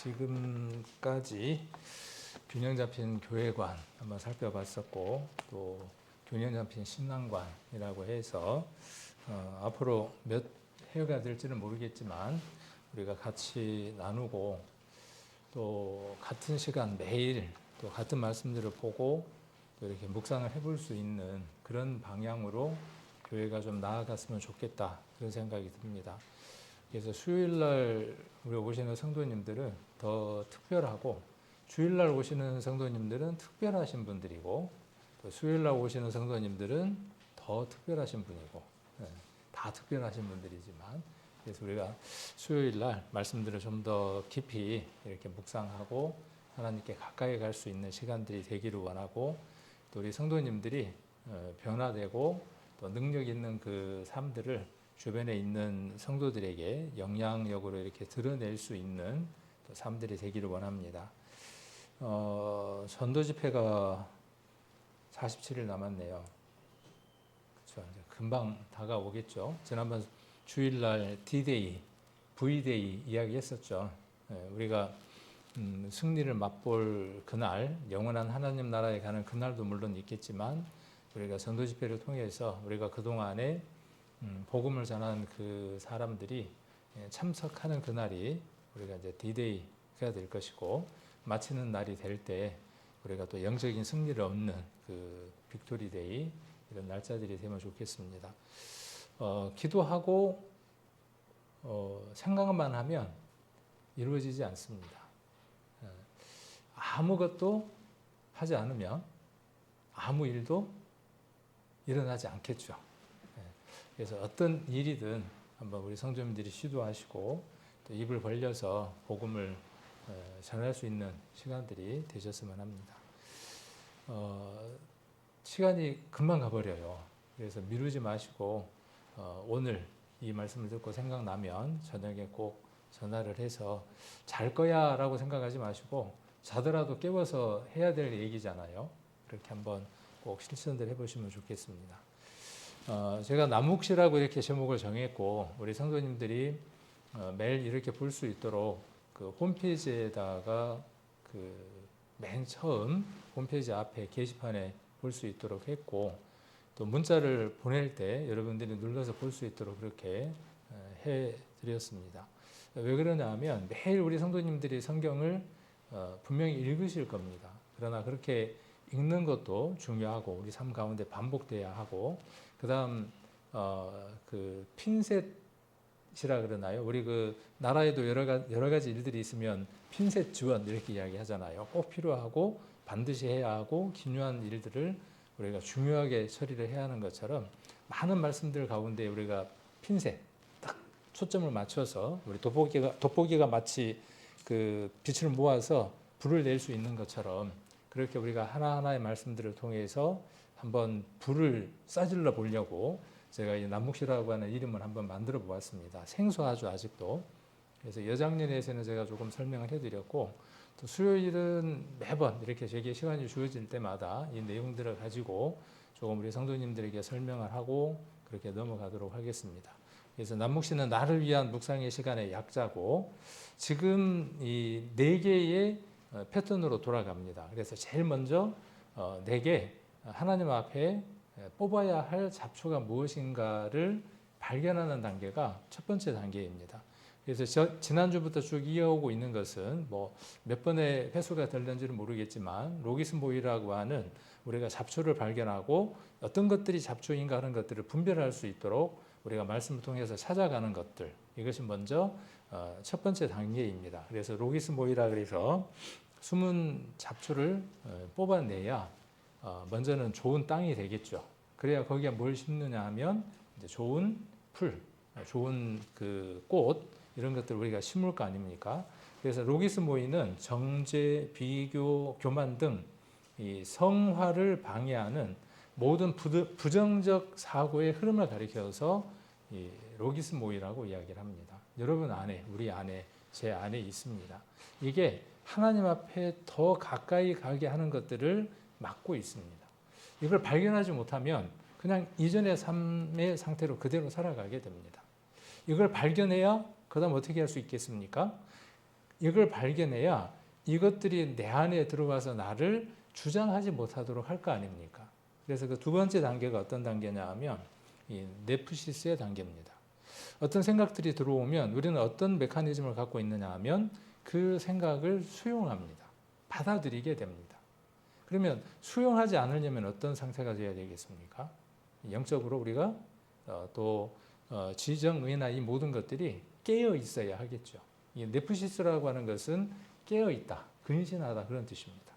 지금까지 균형 잡힌 교회관 한번 살펴봤었고, 또 균형 잡힌 신앙관이라고 해서 앞으로 몇 회가 될지는 모르겠지만 우리가 같이 나누고 또 같은 시간 매일 또 같은 말씀들을 보고 또 이렇게 묵상을 해볼 수 있는 그런 방향으로 교회가 좀 나아갔으면 좋겠다, 그런 생각이 듭니다. 그래서 수요일날 우리 오시는 성도님들은 더 특별하고, 주일날 오시는 성도님들은 특별하신 분들이고, 또 수요일날 오시는 성도님들은 더 특별하신 분이고, 다 특별하신 분들이지만, 그래서 우리가 수요일날 말씀들을 좀 더 깊이 이렇게 묵상하고 하나님께 가까이 갈 수 있는 시간들이 되기를 원하고, 또 우리 성도님들이 변화되고 또 능력 있는 그 삶들을 주변에 있는 성도들에게 영향력으로 이렇게 드러낼 수 있는 또 삶들이 되기를 원합니다. 전도 집회가 47일 남았네요. 그렇죠. 이제 금방 다가오겠죠. 지난번 주일날 D-Day, V-Day 이야기했었죠. 우리가 승리를 맛볼 그날, 영원한 하나님 나라에 가는 그날도 물론 있겠지만, 우리가 전도 집회를 통해서 우리가 그동안에 복음을 전한 그 사람들이 참석하는 그날이 우리가 이제 D-Day가 될 것이고, 마치는 날이 될 때 우리가 또 영적인 승리를 얻는 그 빅토리 데이, 이런 날짜들이 되면 좋겠습니다. 기도하고 생각만 하면 이루어지지 않습니다. 아무것도 하지 않으면 아무 일도 일어나지 않겠죠. 그래서 어떤 일이든 한번 우리 성도님들이 시도하시고 또 입을 벌려서 복음을 전할 수 있는 시간들이 되셨으면 합니다. 시간이 금방 가버려요. 그래서 미루지 마시고 오늘 이 말씀을 듣고 생각나면 저녁에 꼭 전화를 해서 잘 거야 라고 생각하지 마시고, 자더라도 깨워서 해야 될 얘기잖아요. 그렇게 한번 꼭 실천들 해보시면 좋겠습니다. 제가 남묵시라고 이렇게 제목을 정했고, 우리 성도님들이 매일 이렇게 볼 수 있도록 그 홈페이지에다가 그 맨 처음 홈페이지 앞에 게시판에 볼 수 있도록 했고, 또 문자를 보낼 때 여러분들이 눌러서 볼 수 있도록 그렇게 해드렸습니다. 왜 그러냐 하면 매일 우리 성도님들이 성경을 분명히 읽으실 겁니다. 그러나 그렇게 읽는 것도 중요하고 우리 삶 가운데 반복돼야 하고, 그 다음 그 핀셋이라 그러나요? 우리 그 나라에도 여러 가지 일들이 있으면 핀셋 지원 이렇게 이야기하잖아요. 꼭 필요하고 반드시 해야 하고 긴요한 일들을 우리가 중요하게 처리를 해야 하는 것처럼, 많은 말씀들 가운데 우리가 핀셋 딱 초점을 맞춰서, 우리 돋보기가 마치 그 빛을 모아서 불을 낼 수 있는 것처럼, 그렇게 우리가 하나하나의 말씀들을 통해서 한번 불을 쏴질러 보려고 제가 이 남묵시라고 하는 이름을 한번 만들어 보았습니다. 생소하죠, 아직도. 그래서 여장년에서는 제가 조금 설명을 해드렸고, 또 수요일은 매번 이렇게 제게 시간이 주어질 때마다 이 내용들을 가지고 조금 우리 성도님들에게 설명을 하고 그렇게 넘어가도록 하겠습니다. 그래서 남묵시는 나를 위한 묵상의 시간의 약자고, 지금 이 4개의 패턴으로 돌아갑니다. 그래서 제일 먼저 내게 하나님 앞에 뽑아야 할 잡초가 무엇인가를 발견하는 단계가 첫 번째 단계입니다. 그래서 지난주부터 쭉 이어오고 있는 것은 뭐 몇 번의 회수가 될는지는 모르겠지만, 로기스모이라고 하는 우리가 잡초를 발견하고 어떤 것들이 잡초인가 하는 것들을 분별할 수 있도록 우리가 말씀을 통해서 찾아가는 것들, 이것이 먼저 첫 번째 단계입니다. 그래서 로기스모이라 그래서 숨은 잡초를 뽑아내야 먼저는 좋은 땅이 되겠죠. 그래야 거기에 뭘 심느냐 하면 이제 좋은 풀, 좋은 그 꽃, 이런 것들을 우리가 심을 거 아닙니까? 그래서 로기스모이는 정죄, 비교, 교만 등 이 성화를 방해하는 모든 부정적 사고의 흐름을 가리켜서 이 로기스모이라고 이야기를 합니다. 여러분 안에, 우리 안에, 제 안에 있습니다. 이게 하나님 앞에 더 가까이 가게 하는 것들을 막고 있습니다. 이걸 발견하지 못하면 그냥 이전의 삶의 상태로 그대로 살아가게 됩니다. 이걸 발견해야 그 다음 어떻게 할 수 있겠습니까? 이걸 발견해야 이것들이 내 안에 들어와서 나를 주장하지 못하도록 할 거 아닙니까? 그래서 그 두 번째 단계가 어떤 단계냐 하면 이 네프시스의 단계입니다. 어떤 생각들이 들어오면 우리는 어떤 메커니즘을 갖고 있느냐 하면 그 생각을 수용합니다. 받아들이게 됩니다. 그러면 수용하지 않으려면 어떤 상태가 되어야 되겠습니까? 영적으로 우리가 지정의나 이 모든 것들이 깨어 있어야 하겠죠. 이 네프시스라고 하는 것은 깨어 있다, 근신하다 그런 뜻입니다.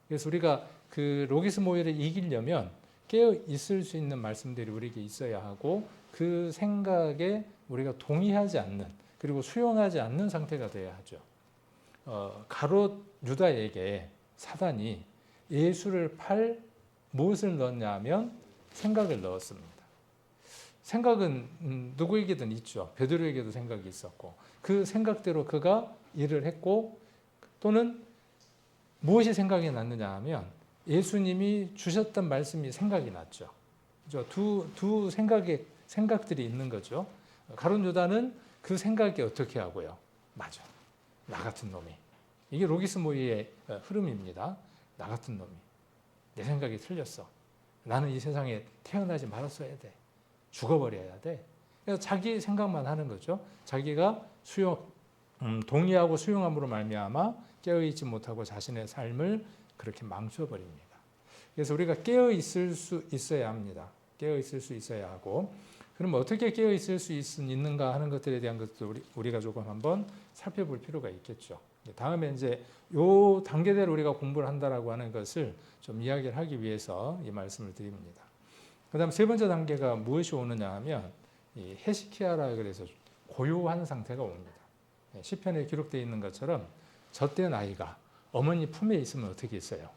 그래서 우리가 그 로기스 모의를 이기려면 깨어 있을 수 있는 말씀들이 우리에게 있어야 하고 그 생각에 우리가 동의하지 않는 그리고 수용하지 않는 상태가 되어야 하죠. 가롯 유다에게 사단이 예수를 팔 무엇을 넣었냐 하면 생각을 넣었습니다. 생각은 누구에게든 있죠. 베드로에게도 생각이 있었고 그 생각대로 그가 일을 했고 또는 무엇이 생각이 났느냐 하면 예수님이 주셨던 말씀이 생각이 났죠. 두 생각들이 있는 거죠. 가룟 유다는 그 생각이 어떻게 하고요? 맞아. 나 같은 놈이. 이게 로기스 모의의 흐름입니다. 나 같은 놈이. 내 생각이 틀렸어. 나는 이 세상에 태어나지 말았어야 돼. 죽어버려야 돼. 그래서 자기 생각만 하는 거죠. 자기가 동의하고 수용함으로 말미암아 깨어있지 못하고 자신의 삶을 그렇게 망쳐버립니다. 그래서 우리가 깨어있을 수 있어야 합니다. 깨어있을 수 있어야 하고 그럼 어떻게 깨어있을 수 있는가 하는 것들에 대한 것도 우리가 조금 한번 살펴볼 필요가 있겠죠. 다음에 이제 요 단계대로 우리가 공부를 한다라고 하는 것을 좀 이야기를 하기 위해서 이 말씀을 드립니다. 그 다음 세 번째 단계가 무엇이 오느냐 하면 이 헤시키야라 그래서 고요한 상태가 옵니다. 시편에 기록되어 있는 것처럼 젖된 아이가 어머니 품에 있으면 어떻게 있어요?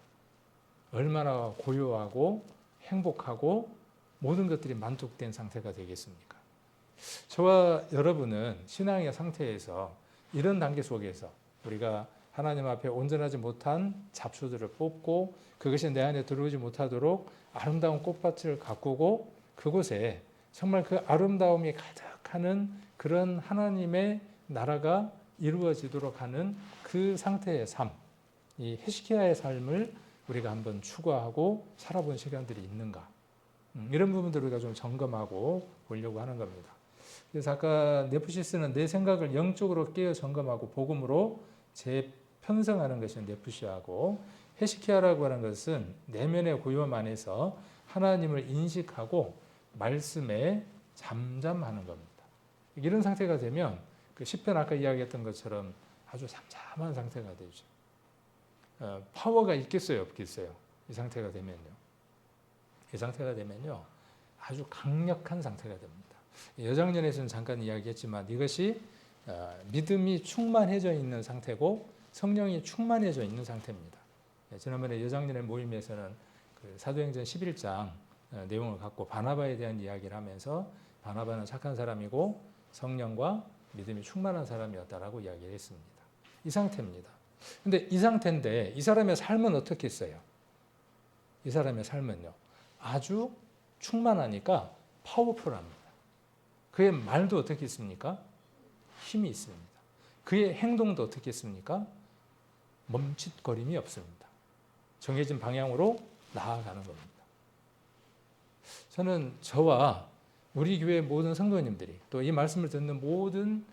얼마나 고요하고 행복하고 모든 것들이 만족된 상태가 되겠습니까? 저와 여러분은 신앙의 상태에서 이런 단계 속에서 우리가 하나님 앞에 온전하지 못한 잡초들을 뽑고 그것이 내 안에 들어오지 못하도록 아름다운 꽃밭을 가꾸고 그곳에 정말 그 아름다움이 가득하는 그런 하나님의 나라가 이루어지도록 하는 그 상태의 삶, 이 헤시키야의 삶을 우리가 한번 추구하고 살아본 시간들이 있는가? 이런 부분들을 우리가 좀 점검하고 보려고 하는 겁니다. 그래서 아까 네프시스는 내 생각을 영적으로 깨어 점검하고 복음으로 재편성하는 것이 네프시하고 헤시키야라고 하는 것은 내면의 고요함 안에서 하나님을 인식하고 말씀에 잠잠하는 겁니다. 이런 상태가 되면 그 시편 아까 이야기했던 것처럼 아주 잠잠한 상태가 되죠. 파워가 있겠어요, 없겠어요? 이 상태가 되면요. 이 상태가 되면요, 아주 강력한 상태가 됩니다. 여장년에서는 잠깐 이야기했지만 이것이 믿음이 충만해져 있는 상태고 성령이 충만해져 있는 상태입니다. 지난번에 여장년의 모임에서는 그 사도행전 11장 내용을 갖고 바나바에 대한 이야기를 하면서 바나바는 착한 사람이고 성령과 믿음이 충만한 사람이었다라고 이야기를 했습니다. 이 상태입니다. 근데 이 상태인데 이 사람의 삶은 어떻게 했어요? 이 사람의 삶은요, 아주 충만하니까 파워풀합니다. 그의 말도 어떻게 있습니까? 힘이 있습니다. 그의 행동도 어떻게 했습니까? 멈칫거림이 없습니다. 정해진 방향으로 나아가는 겁니다. 저는 저와 우리 교회 모든 성도님들이 또 이 말씀을 듣는 모든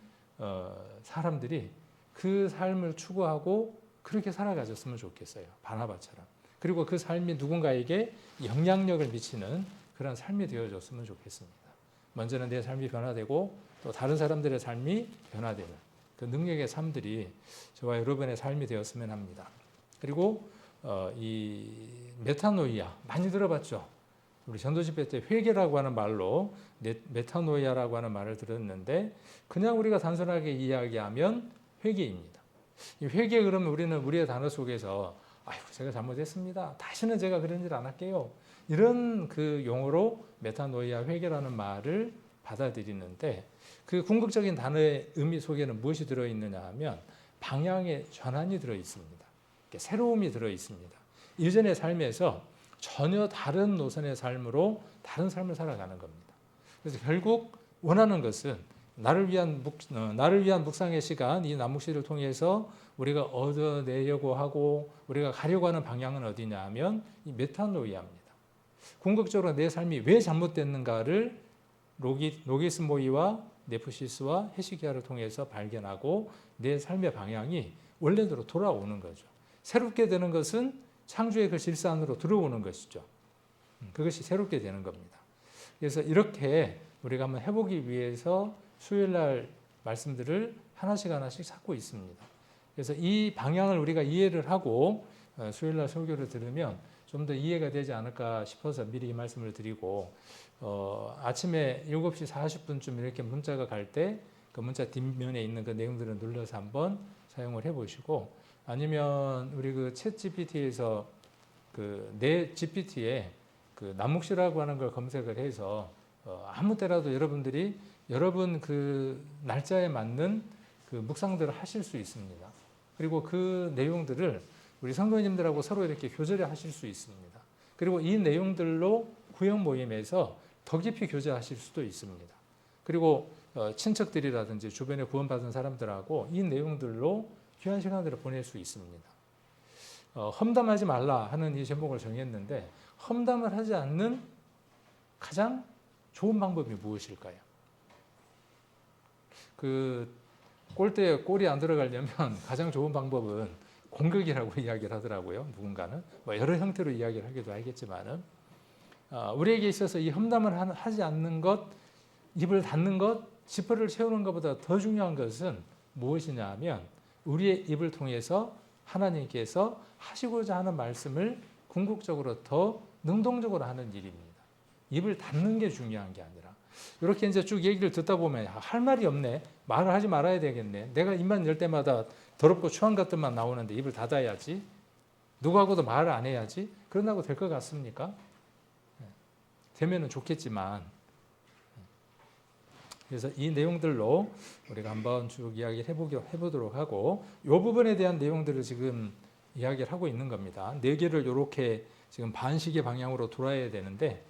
사람들이 그 삶을 추구하고 그렇게 살아가셨으면 좋겠어요. 바나바처럼. 그리고 그 삶이 누군가에게 영향력을 미치는 그런 삶이 되어줬으면 좋겠습니다. 먼저는 내 삶이 변화되고 또 다른 사람들의 삶이 변화되는 그 능력의 삶들이 저와 여러분의 삶이 되었으면 합니다. 그리고 이 메타노이아 많이 들어봤죠? 우리 전도집회 때 회개라고 하는 말로 메타노이아라고 하는 말을 들었는데 그냥 우리가 단순하게 이야기하면 회개입니다. 이 회개 그러면 우리는 우리의 단어 속에서 아이고 제가 잘못했습니다. 다시는 제가 그런 일 안 할게요. 이런 그 용어로 메타노이아 회개라는 말을 받아들이는데 그 궁극적인 단어의 의미 속에는 무엇이 들어있느냐 하면 방향의 전환이 들어있습니다. 새로움이 들어있습니다. 이전의 삶에서 전혀 다른 노선의 삶으로 다른 삶을 살아가는 겁니다. 그래서 결국 원하는 것은 나를 위한 묵상의 시간, 이 남묵시를 통해서 우리가 얻어내려고 하고 우리가 가려고 하는 방향은 어디냐 하면 이 메타노이아입니다. 궁극적으로 내 삶이 왜 잘못됐는가를 로기스모이와 네프시스와 헤시기야를 통해서 발견하고 내 삶의 방향이 원래대로 돌아오는 거죠. 새롭게 되는 것은 창조의 그 질서 안으로 들어오는 것이죠. 그것이 새롭게 되는 겁니다. 그래서 이렇게 우리가 한번 해보기 위해서 수요일날 말씀들을 하나씩 찾고 있습니다. 그래서 이 방향을 우리가 이해를 하고 수요일날 설교를 들으면 좀 더 이해가 되지 않을까 싶어서 미리 이 말씀을 드리고 아침에 7시 40분쯤 이렇게 문자가 갈 때 그 문자 뒷면에 있는 그 내용들을 눌러서 한번 사용을 해보시고 아니면 우리 그 챗 GPT에서 그 내 GPT에 그 남묵시라고 하는 걸 검색을 해서 아무 때라도 여러분들이 여러분 그 날짜에 맞는 그 묵상들을 하실 수 있습니다. 그리고 그 내용들을 우리 성도님들하고 서로 이렇게 교제를 하실 수 있습니다. 그리고 이 내용들로 구역 모임에서 더 깊이 교제하실 수도 있습니다. 그리고 친척들이라든지 주변에 구원받은 사람들하고 이 내용들로 귀한 시간들을 보낼 수 있습니다. 험담하지 말라 하는 이 제목을 정했는데 험담을 하지 않는 가장 좋은 방법이 무엇일까요? 그 골대에 골이 안 들어가려면 가장 좋은 방법은 공격이라고 이야기를 하더라고요. 누군가는 뭐 여러 형태로 이야기를 하기도 하겠지만은 우리에게 있어서 이 험담을 하지 않는 것, 입을 닫는 것, 지퍼를 채우는 것보다 더 중요한 것은 무엇이냐 하면 우리의 입을 통해서 하나님께서 하시고자 하는 말씀을 궁극적으로 더 능동적으로 하는 일입니다. 입을 닫는 게 중요한 게 아니라 이렇게 이제 쭉 얘기를 듣다 보면 할 말이 없네. 말을 하지 말아야 되겠네. 내가 입만 열 때마다 더럽고 추한 것들만 나오는데 입을 닫아야지. 누구하고도 말을 안 해야지. 그런다고 될 것 같습니까? 되면은 좋겠지만 그래서 이 내용들로 우리가 한번 쭉 이야기를 해보도록 하고 이 부분에 대한 내용들을 지금 이야기를 하고 있는 겁니다. 4개를 이렇게 지금 반시계 방향으로 돌아야 되는데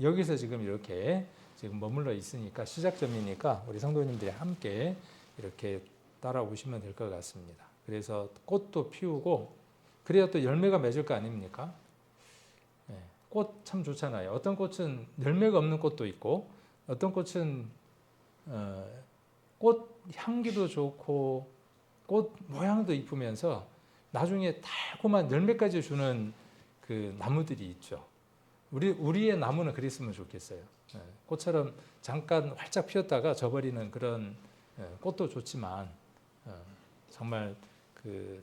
여기서 지금 이렇게 지금 머물러 있으니까 시작점이니까 우리 성도님들이 함께 이렇게 따라오시면 될 것 같습니다. 그래서 꽃도 피우고 그래야 또 열매가 맺을 거 아닙니까? 꽃 참 좋잖아요. 어떤 꽃은 열매가 없는 꽃도 있고 어떤 꽃은 꽃 향기도 좋고 꽃 모양도 이쁘면서 나중에 달콤한 열매까지 주는 그 나무들이 있죠. 우리의 나무는 그랬으면 좋겠어요. 꽃처럼 잠깐 활짝 피었다가 져버리는 그런 꽃도 좋지만 정말 그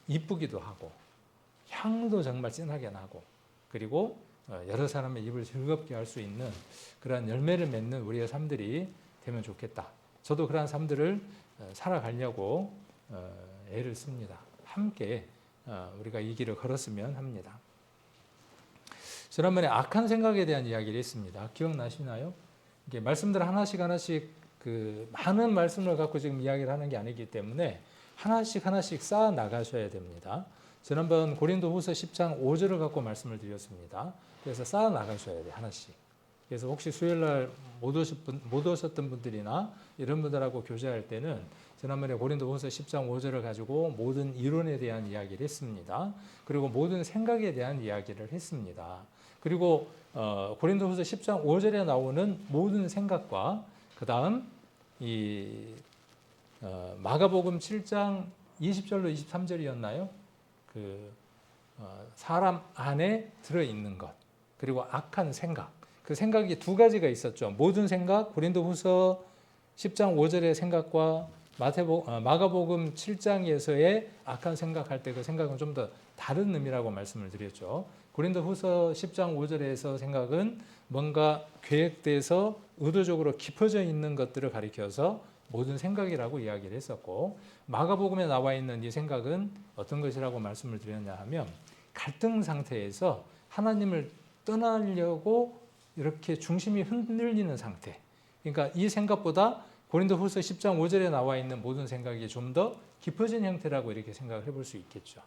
이쁘기도 하고 향도 정말 진하게 나고 그리고 여러 사람의 입을 즐겁게 할 수 있는 그런 열매를 맺는 우리의 삶들이 되면 좋겠다. 저도 그러한 삶들을 살아가려고 애를 씁니다. 함께 우리가 이 길을 걸었으면 합니다. 지난번에 악한 생각에 대한 이야기를 했습니다. 기억나시나요? 이게 말씀들 하나씩 그 많은 말씀을 갖고 지금 이야기를 하는 게 아니기 때문에 하나씩 쌓아 나가셔야 됩니다. 지난번 고린도후서 10장 5절을 갖고 말씀을 드렸습니다. 그래서 쌓아 나가셔야 돼요. 하나씩. 그래서 혹시 수요일날 못 오셨던 분들이나 이런 분들하고 교제할 때는 지난번에 고린도후서 10장 5절을 가지고 모든 이론에 대한 이야기를 했습니다. 그리고 모든 생각에 대한 이야기를 했습니다. 그리고 고린도후서 10장 5절에 나오는 모든 생각과 그 다음 이 마가복음 7장 20절로 23절이었나요? 그 사람 안에 들어있는 것 그리고 악한 생각 그 생각이 두 가지가 있었죠. 모든 생각 고린도후서 10장 5절의 생각과 마가복음 7장에서의 악한 생각할 때 그 생각은 좀 더 다른 의미라고 말씀을 드렸죠. 고린도후서 10장 5절에서 생각은 뭔가 계획돼서 의도적으로 깊어져 있는 것들을 가리켜서 모든 생각이라고 이야기를 했었고 마가복음에 나와 있는 이 생각은 어떤 것이라고 말씀을 드렸냐 하면 갈등 상태에서 하나님을 떠나려고 이렇게 중심이 흔들리는 상태. 그러니까 이 생각보다 고린도후서 10장 5절에 나와 있는 모든 생각이 좀 더 깊어진 형태라고 이렇게 생각을 해볼 수 있겠죠.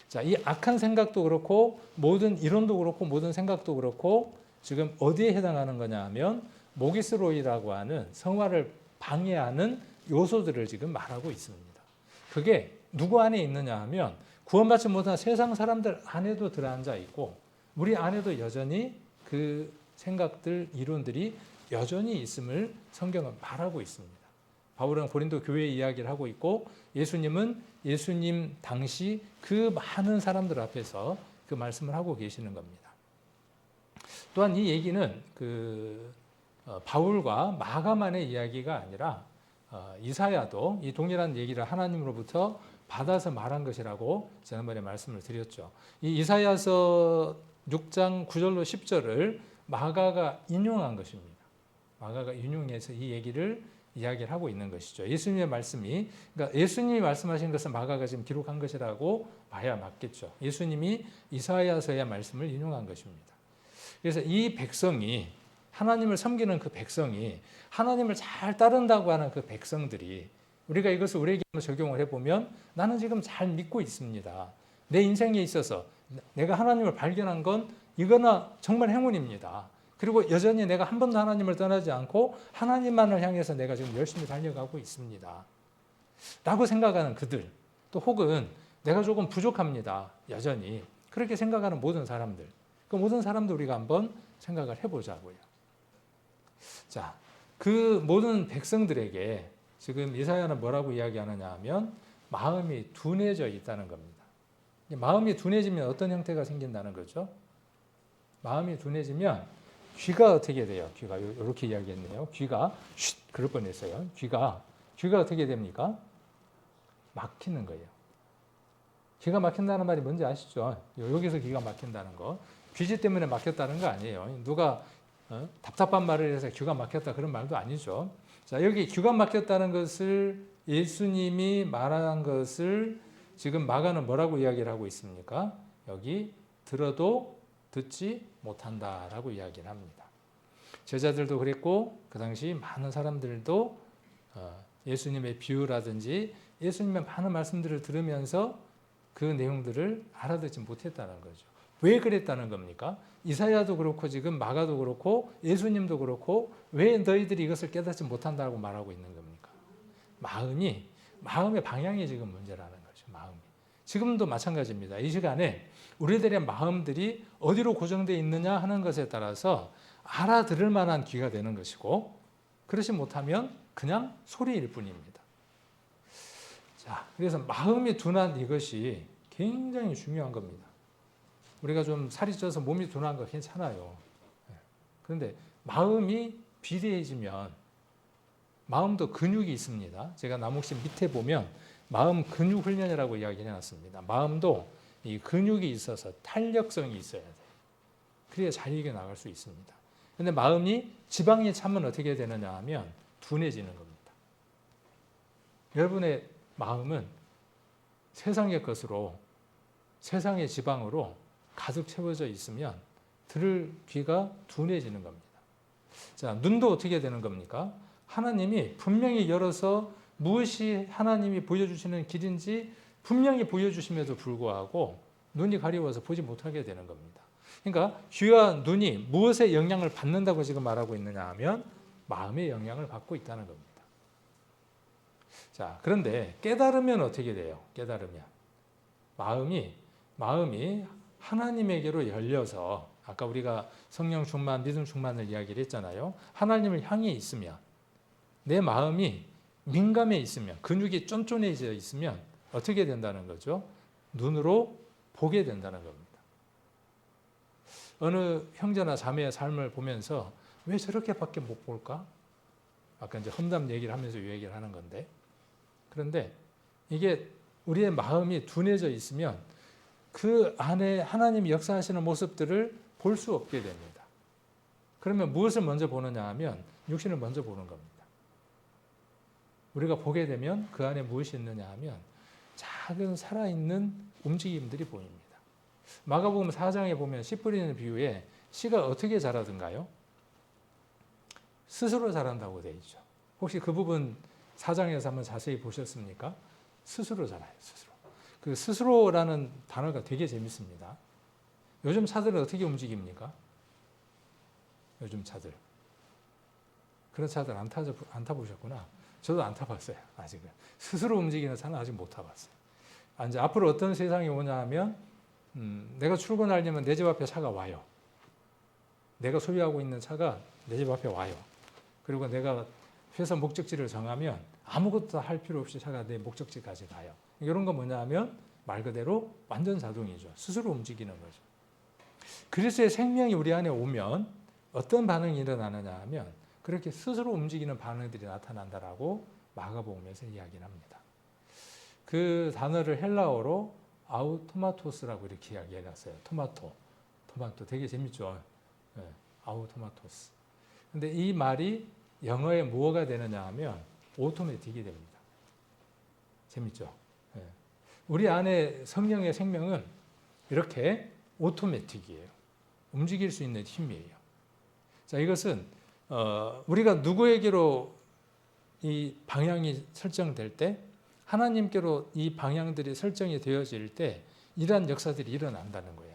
자, 이 악한 생각도 그렇고 모든 이론도 그렇고 모든 생각도 그렇고 지금 어디에 해당하는 거냐 하면 모기스로이라고 하는 성화를 방해하는 요소들을 지금 말하고 있습니다. 그게 누구 안에 있느냐 하면 구원받지 못한 세상 사람들 안에도 들어앉아 있고 우리 안에도 여전히 그 생각들, 이론들이 여전히 있음을 성경은 말하고 있습니다. 바울은 고린도 교회 이야기를 하고 있고 예수님은 예수님 당시 그 많은 사람들 앞에서 그 말씀을 하고 계시는 겁니다. 또한 이 얘기는 바울과 마가만의 이야기가 아니라 이사야도 이 동일한 얘기를 하나님으로부터 받아서 말한 것이라고 지난번에 말씀을 드렸죠. 이 이사야서 6장 9절로 10절을 마가가 인용한 것입니다. 마가가 인용해서 이 얘기를 이야기를 하고 있는 것이죠. 예수님의 말씀이, 그러니까 예수님이 말씀하신 것을 마가가 지금 기록한 것이라고 봐야 맞겠죠. 예수님이 이사야서의 말씀을 인용한 것입니다. 그래서 이 백성이, 하나님을 섬기는 그 백성이, 하나님을 잘 따른다고 하는 그 백성들이, 우리가 이것을 우리에게 적용을 해보면 나는 지금 잘 믿고 있습니다. 내 인생에 있어서 내가 하나님을 발견한 건 이거나 정말 행운입니다. 그리고 여전히 내가 한 번도 하나님을 떠나지 않고 하나님만을 향해서 내가 지금 열심히 달려가고 있습니다. 라고 생각하는 그들, 또 혹은 내가 조금 부족합니다. 여전히. 그렇게 생각하는 모든 사람들. 그 모든 사람들 우리가 한번 생각을 해보자고요. 자, 그 모든 백성들에게 지금 이사야는 뭐라고 이야기하느냐 하면 마음이 둔해져 있다는 겁니다. 마음이 둔해지면 어떤 형태가 생긴다는 거죠? 마음이 둔해지면 귀가 어떻게 돼요? 귀가 이렇게 이야기했네요. 귀가 그럴 뻔했어요. 귀가 어떻게 됩니까? 막히는 거예요. 귀가 막힌다는 말이 뭔지 아시죠? 여기서 귀가 막힌다는 거. 귀지 때문에 막혔다는 거 아니에요. 누가 답답한 말을 해서 귀가 막혔다 그런 말도 아니죠. 자, 여기 귀가 막혔다는 것을 예수님이 말한 것을 지금 마가는 뭐라고 이야기를 하고 있습니까? 여기 들어도 듣지 못한다라고 이야기를 합니다. 제자들도 그랬고 그 당시 많은 사람들도 예수님의 비유라든지 예수님의 많은 말씀들을 들으면서 그 내용들을 알아듣지 못했다는 거죠. 왜 그랬다는 겁니까? 이사야도 그렇고 지금 마가도 그렇고 예수님도 그렇고 왜 너희들이 이것을 깨닫지 못한다고 말하고 있는 겁니까? 마음의 방향이 지금 문제라는 거죠. 마음이. 지금도 마찬가지입니다. 이 시간에 우리들의 마음들이 어디로 고정되어 있느냐 하는 것에 따라서 알아들을 만한 귀가 되는 것이고 그렇지 못하면 그냥 소리일 뿐입니다. 자, 그래서 마음이 둔한 이것이 굉장히 중요한 겁니다. 우리가 좀 살이 쪄서 몸이 둔한 거 괜찮아요. 그런데 마음이 비대해지면 마음도 근육이 있습니다. 제가 나목신 밑에 보면 마음 근육 훈련이라고 이야기해 놨습니다. 마음도 이 근육이 있어서 탄력성이 있어야 돼요. 그래야 잘 이겨나갈 수 있습니다. 그런데 마음이 지방이 차면 어떻게 되느냐 하면 둔해지는 겁니다. 여러분의 마음은 세상의 것으로, 세상의 지방으로 가득 채워져 있으면 들을 귀가 둔해지는 겁니다. 자, 눈도 어떻게 되는 겁니까? 하나님이 분명히 열어서 무엇이 하나님이 보여주시는 길인지 분명히 보여주심에도 불구하고 눈이 가려워서 보지 못하게 되는 겁니다. 그러니까 귀와 눈이 무엇의 영향을 받는다고 지금 말하고 있느냐 하면 마음의 영향을 받고 있다는 겁니다. 자, 그런데 깨달으면 어떻게 돼요? 깨달으면 마음이 하나님에게로 열려서 아까 우리가 성령 충만, 믿음 충만을 이야기를 했잖아요. 하나님을 향해 있으면 내 마음이 민감해 있으면 근육이 쫀쫀해져 있으면 어떻게 된다는 거죠? 눈으로 보게 된다는 겁니다. 어느 형제나 자매의 삶을 보면서 왜 저렇게밖에 못 볼까? 아까 이제 험담 얘기를 하면서 이 얘기를 하는 건데 그런데 이게 우리의 마음이 둔해져 있으면 그 안에 하나님이 역사하시는 모습들을 볼 수 없게 됩니다. 그러면 무엇을 먼저 보느냐 하면 육신을 먼저 보는 겁니다. 우리가 보게 되면 그 안에 무엇이 있느냐 하면 작은 살아있는 움직임들이 보입니다. 마가복음 4장에 보면 씨 뿌리는 비유에 씨가 어떻게 자라든가요? 스스로 자란다고 되어 있죠. 혹시 그 부분 4장에서 한번 자세히 보셨습니까? 스스로 자라요. 스스로. 그 스스로라는 단어가 되게 재밌습니다. 요즘 차들은 어떻게 움직입니까? 요즘 차들. 그런 차들 안 타보셨구나. 저도 안 타봤어요. 아직은. 스스로 움직이는 차는 아직 못 타봤어요. 이제 앞으로 어떤 세상이 오냐 하면 내가 출근하려면 내 집 앞에 차가 와요. 내가 소유하고 있는 차가 내 집 앞에 와요. 그리고 내가 회사 목적지를 정하면 아무것도 할 필요 없이 차가 내 목적지까지 가요. 이런 건 뭐냐 하면 말 그대로 완전 자동이죠. 스스로 움직이는 거죠. 그리스도의 생명이 우리 안에 오면 어떤 반응이 일어나느냐 하면 그렇게 스스로 움직이는 반응들이 나타난다라고 마가복음에서 이야기를 합니다. 그 단어를 헬라어로 아우토마토스라고 이렇게 이야기해놨어요. 토마토 되게 재밌죠. 네, 아우토마토스. 근데 이 말이 영어에 무엇가 되느냐 하면 오토매틱이 됩니다. 재밌죠. 네. 우리 안에 성령의 생명은 이렇게 오토매틱이에요. 움직일 수 있는 힘이에요. 자, 이것은 우리가 누구에게로 이 방향이 설정될 때 하나님께로 이 방향들이 설정이 되어질 때 이러한 역사들이 일어난다는 거예요.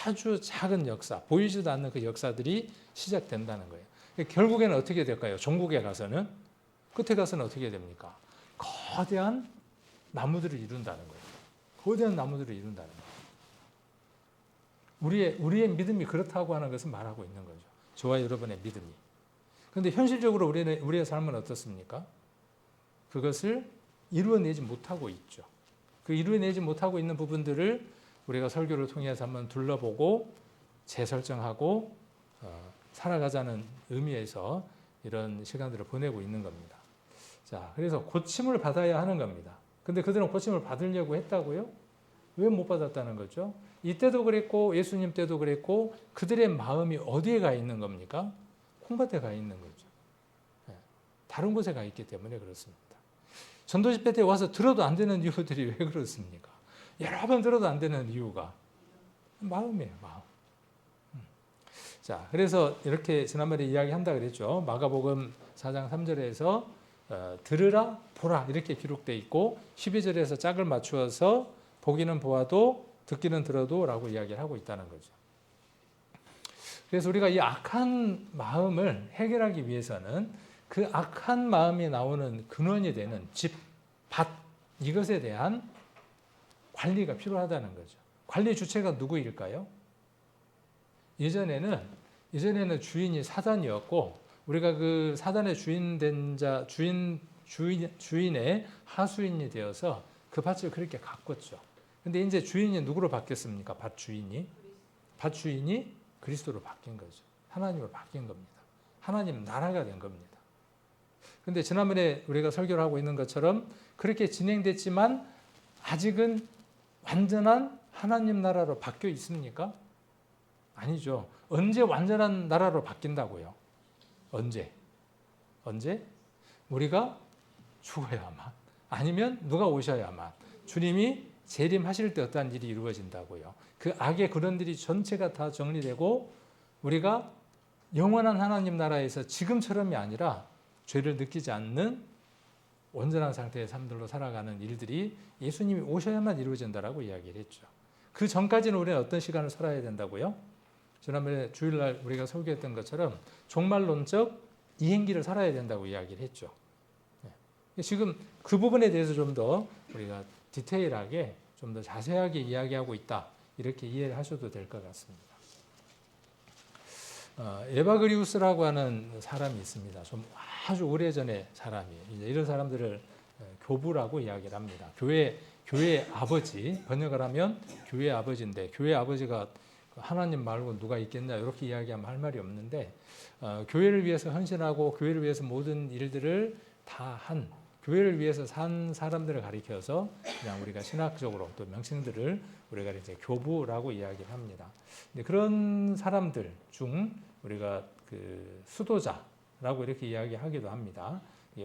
아주 작은 역사, 보이지도 않는 그 역사들이 시작된다는 거예요. 결국에는 어떻게 될까요? 종국에 가서는, 끝에 가서는 어떻게 됩니까? 거대한 나무들을 이룬다는 거예요. 거대한 나무들을 이룬다는 거예요. 우리의 믿음이 그렇다고 하는 것은 말하고 있는 거죠. 저와 여러분의 믿음이. 그런데 현실적으로 우리의 삶은 어떻습니까? 그것을 이루어내지 못하고 있죠. 그 이루어내지 못하고 있는 부분들을 우리가 설교를 통해서 한번 둘러보고 재설정하고 살아가자는 의미에서 이런 시간들을 보내고 있는 겁니다. 자, 그래서 고침을 받아야 하는 겁니다. 근데 그들은 고침을 받으려고 했다고요? 왜 못 받았다는 거죠? 이때도 그랬고 예수님 때도 그랬고 그들의 마음이 어디에 가 있는 겁니까? 콩밭에 가 있는 거죠. 다른 곳에 가 있기 때문에 그렇습니다. 전도 집회 때 와서 들어도 안 되는 이유들이 왜 그렇습니까? 여러 번 들어도 안 되는 이유가 마음이에요, 마음. 자, 그래서 이렇게 지난번에 이야기한다 그랬죠. 마가복음 4장 3절에서 들으라, 보라 이렇게 기록되어 있고 12절에서 짝을 맞추어서 보기는 보아도 듣기는 들어도 라고 이야기를 하고 있다는 거죠. 그래서 우리가 이 악한 마음을 해결하기 위해서는 그 악한 마음이 나오는 근원이 되는 집, 밭 이것에 대한 관리가 필요하다는 거죠. 관리 주체가 누구일까요? 예전에는 주인이 사단이었고 우리가 그 사단의 주인된 자, 주인의 하수인이 되어서 그 밭을 그렇게 가꿨죠. 근데 이제 주인이 누구로 바뀌었습니까? 밭 주인이 그리스도로 바뀐 거죠. 하나님으로 바뀐 겁니다. 하나님 나라가 된 겁니다. 근데 지난번에 우리가 설교를 하고 있는 것처럼 그렇게 진행됐지만 아직은 완전한 하나님 나라로 바뀌어 있습니까? 아니죠. 언제 완전한 나라로 바뀐다고요? 언제? 우리가 죽어야만. 아니면 누가 오셔야만. 주님이 재림하실 때 어떠한 일이 이루어진다고요. 그 악의 근원들이 전체가 다 정리되고 우리가 영원한 하나님 나라에서 지금처럼이 아니라 죄를 느끼지 않는 온전한 상태의 삶들로 살아가는 일들이 예수님이 오셔야만 이루어진다라고 이야기를 했죠. 그 전까지는 우리는 어떤 시간을 살아야 된다고요? 지난번에 주일날 우리가 설교했던 것처럼 종말론적 이행기를 살아야 된다고 이야기를 했죠. 지금 그 부분에 대해서 좀 더 우리가 디테일하게 좀 더 자세하게 이야기하고 있다. 이렇게 이해를 하셔도 될 것 같습니다. 에바그리우스라고 하는 사람이 있습니다. 좀 아주 오래전의 사람이에요. 이제 이런 사람들을 교부라고 이야기를 합니다. 교회 아버지, 번역을 하면 교회 아버지인데 교회 아버지가 하나님 말고 누가 있겠냐 이렇게 이야기하면 할 말이 없는데 교회를 위해서 헌신하고 교회를 위해서 모든 일들을 다 한 교회를 위해서 산 사람들을 가리켜서 그냥 우리가 신학적으로 또 명칭들을 우리가 이제 교부라고 이야기를 합니다. 근데 그런 사람들 중 우리가 그 수도자라고 이렇게 이야기하기도 합니다.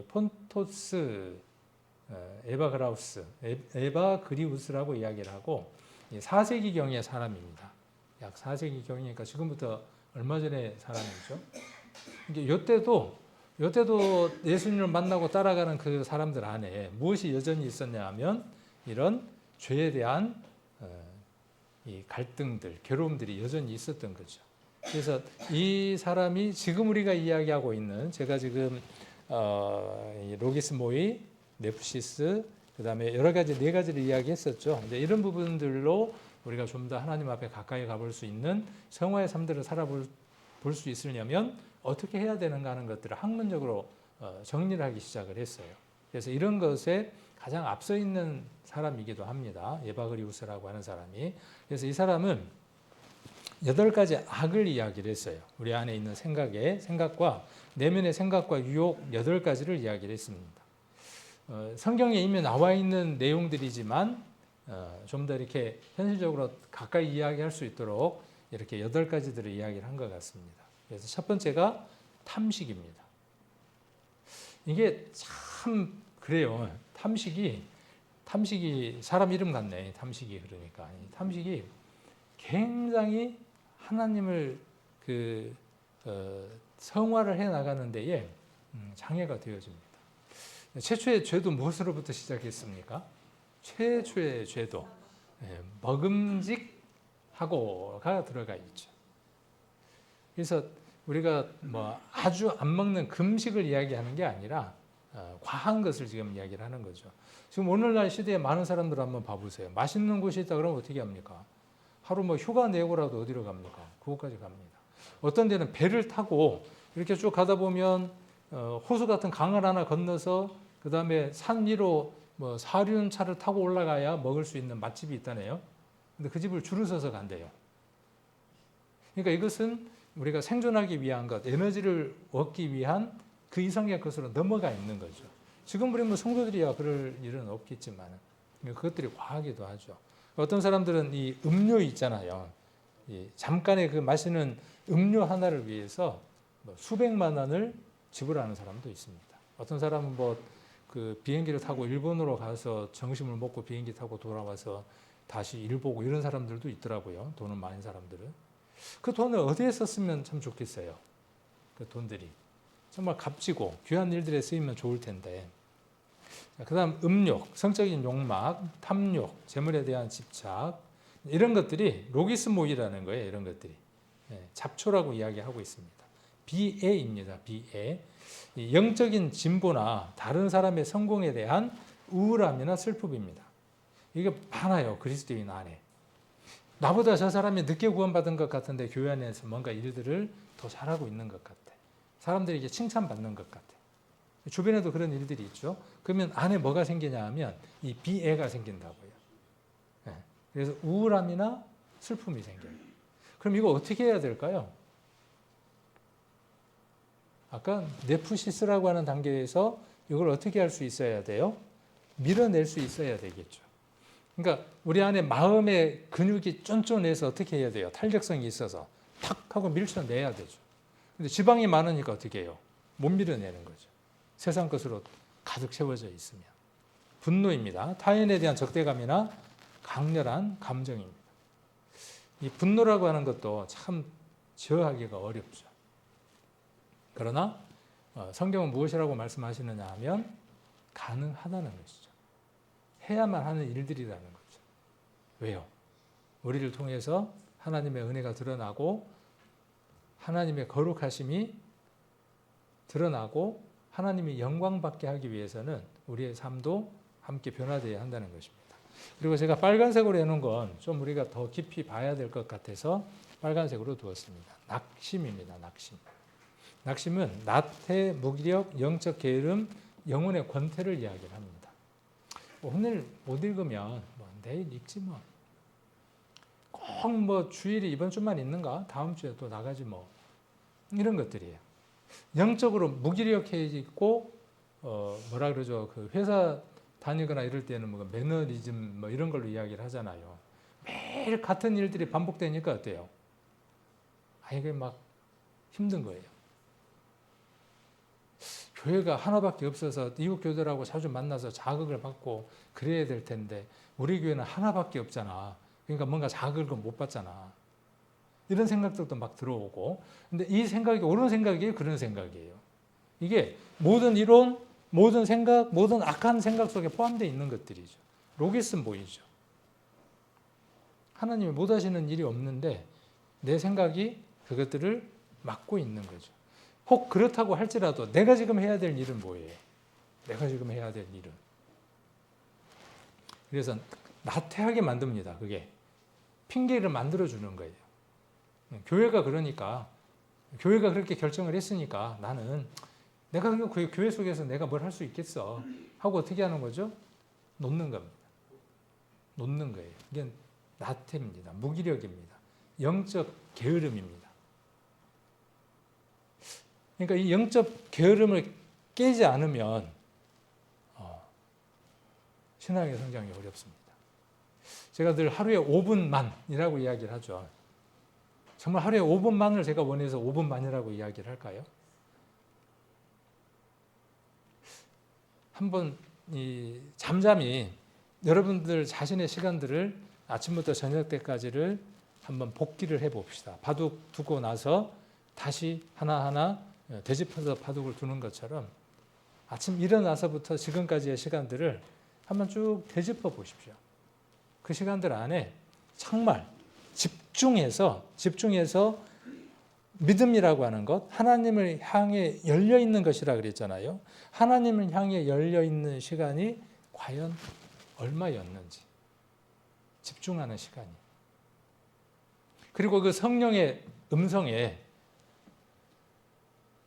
폰토스 에바그리우스라고 이야기를 하고 4세기경의 사람입니다. 약 4세기경이니까 지금부터 얼마 전의 사람이죠. 이게 요때도 예수님을 만나고 따라가는 그 사람들 안에 무엇이 여전히 있었냐 하면 이런 죄에 대한 이 갈등들, 괴로움들이 여전히 있었던 거죠. 그래서 이 사람이 지금 우리가 이야기하고 있는 제가 지금 로기스 모의, 네프시스, 그다음에 여러 가지 네 가지를 이야기했었죠. 근데 이런 부분들로 우리가 좀 더 하나님 앞에 가까이 가볼 수 있는 성화의 삶들을 살아볼 수 있으려면 어떻게 해야 되는가 하는 것들을 학문적으로 정리를 하기 시작을 했어요. 그래서 이런 것에 가장 앞서 있는 사람이기도 합니다. 에바그리우스라고 하는 사람이. 그래서 이 사람은 8가지 악을 이야기를 했어요. 우리 안에 있는 생각과 내면의 생각과 유혹 8가지를 이야기를 했습니다. 성경에 이미 나와 있는 내용들이지만 좀 더 이렇게 현실적으로 가까이 이야기할 수 있도록 이렇게 8가지들을 이야기를 한 것 같습니다. 그래서 첫 번째가 탐식입니다. 이게 참 그래요. 탐식이 사람 이름 같네. 탐식이 그러니까 탐식이 굉장히 하나님을 성화를 해 나가는 데에 장애가 되어집니다. 최초의 죄도 무엇으로부터 시작했습니까? 최초의 죄도 먹음직하고가 들어가 있죠. 그래서 우리가 뭐 아주 안 먹는 금식을 이야기하는 게 아니라 과한 것을 지금 이야기를 하는 거죠. 지금 오늘날 시대에 많은 사람들 한번 봐보세요. 맛있는 곳이 있다 그러면 어떻게 합니까? 하루 뭐 휴가 내고라도 어디로 갑니까? 그곳까지 갑니다. 어떤 데는 배를 타고 이렇게 쭉 가다 보면 호수 같은 강을 하나 건너서 그 다음에 산 위로 뭐 사륜차를 타고 올라가야 먹을 수 있는 맛집이 있다네요. 근데 그 집을 줄을 서서 간대요. 그러니까 이것은 우리가 생존하기 위한 것, 에너지를 얻기 위한 그 이상의 것으로 넘어가 있는 거죠. 지금 우리 뭐 성도들이야 그럴 일은 없겠지만 그것들이 과하기도 하죠. 어떤 사람들은 이 음료 있잖아요. 이 잠깐의 그 마시는 음료 하나를 위해서 뭐 수백만 원을 지불하는 사람도 있습니다. 어떤 사람은 뭐 그 비행기를 타고 일본으로 가서 점심을 먹고 비행기 타고 돌아와서 다시 일 보고 이런 사람들도 있더라고요. 돈은 많은 사람들은. 그 돈을 어디에 썼으면 참 좋겠어요. 그 돈들이. 정말 값지고 귀한 일들에 쓰이면 좋을 텐데. 그 다음 음욕, 성적인 욕망, 탐욕, 재물에 대한 집착 이런 것들이 로기스모이라는 거예요. 이런 것들이. 잡초라고 이야기하고 있습니다. 비애입니다. 비애. 영적인 진보나 다른 사람의 성공에 대한 우울함이나 슬픔입니다. 이게 많아요. 그리스도인 안에. 나보다 저 사람이 늦게 구원받은 것 같은데 교회 안에서 뭔가 일들을 더 잘하고 있는 것 같아. 사람들에게 칭찬받는 것 같아. 주변에도 그런 일들이 있죠. 그러면 안에 뭐가 생기냐 하면 이 비애가 생긴다고요. 그래서 우울함이나 슬픔이 생겨요. 그럼 이거 어떻게 해야 될까요? 아까 네프시스라고 하는 단계에서 이걸 어떻게 할 수 있어야 돼요? 밀어낼 수 있어야 되겠죠. 그러니까 우리 안에 마음의 근육이 쫀쫀해서 어떻게 해야 돼요? 탄력성이 있어서 탁 하고 밀쳐내야 되죠. 근데 지방이 많으니까 어떻게 해요? 못 밀어내는 거죠. 세상 것으로 가득 채워져 있으면. 분노입니다. 타인에 대한 적대감이나 강렬한 감정입니다. 이 분노라고 하는 것도 참 제어하기가 어렵죠. 그러나 성경은 무엇이라고 말씀하시느냐 하면 가능하다는 것이죠. 해야만 하는 일들이라는 거죠. 왜요? 우리를 통해서 하나님의 은혜가 드러나고 하나님의 거룩하심이 드러나고 하나님이 영광받게 하기 위해서는 우리의 삶도 함께 변화되어야 한다는 것입니다. 그리고 제가 빨간색으로 해놓은 건 좀 우리가 더 깊이 봐야 될 것 같아서 빨간색으로 두었습니다. 낙심입니다. 낙심. 낙심은 나태, 무기력, 영적 게으름, 영혼의 권태를 이야기를 합니다. 오늘 못 읽으면 내일 읽지 뭐. 꼭 뭐 주일이 이번 주만 있는가? 다음 주에 또 나가지 뭐. 이런 것들이에요. 영적으로 무기력해지고 뭐라 그러죠? 그 회사 다니거나 이럴 때는 뭐 매너리즘 뭐 이런 걸로 이야기를 하잖아요. 매일 같은 일들이 반복되니까 어때요? 이게 막 힘든 거예요. 교회가 하나밖에 없어서 이웃 교회들하고 자주 만나서 자극을 받고 그래야 될 텐데 우리 교회는 하나밖에 없잖아. 그러니까 뭔가 자극을 못 받잖아. 이런 생각들도 막 들어오고. 근데 이 생각이 옳은 생각이에요? 그런 생각이에요? 이게 모든 이론, 모든 생각, 모든 악한 생각 속에 포함되어 있는 것들이죠. 로기스모이죠. 하나님이 못 하시는 일이 없는데 내 생각이 그것들을 맡고 있는 거죠. 혹 그렇다고 할지라도 내가 지금 해야 될 일은 뭐예요? 내가 지금 해야 될 일은. 그래서 나태하게 만듭니다. 그게. 핑계를 만들어주는 거예요. 교회가 그러니까, 교회가 그렇게 결정을 했으니까 나는 내가 그 교회 속에서 내가 뭘 할 수 있겠어 하고 어떻게 하는 거죠? 놓는 겁니다. 놓는 거예요. 이게 나태입니다. 무기력입니다. 영적 게으름입니다. 그러니까 이 영적 게으름을 깨지 않으면 신앙의 성장이 어렵습니다. 제가 늘 하루에 5분만이라고 이야기를 하죠. 정말 하루에 5분만을 제가 원해서 5분만이라고 이야기를 할까요? 한번 잠잠히 여러분들 자신의 시간들을 아침부터 저녁 때까지를 한번 복기를 해봅시다. 바둑 두고 나서 다시 하나하나 되짚어서 바둑을 두는 것처럼 아침 일어나서부터 지금까지의 시간들을 한번 쭉 되짚어 보십시오. 그 시간들 안에 정말 집중해서 믿음이라고 하는 것, 하나님을 향해 열려 있는 것이라 그랬잖아요. 하나님을 향해 열려 있는 시간이 과연 얼마였는지 집중하는 시간이. 그리고 그 성령의 음성에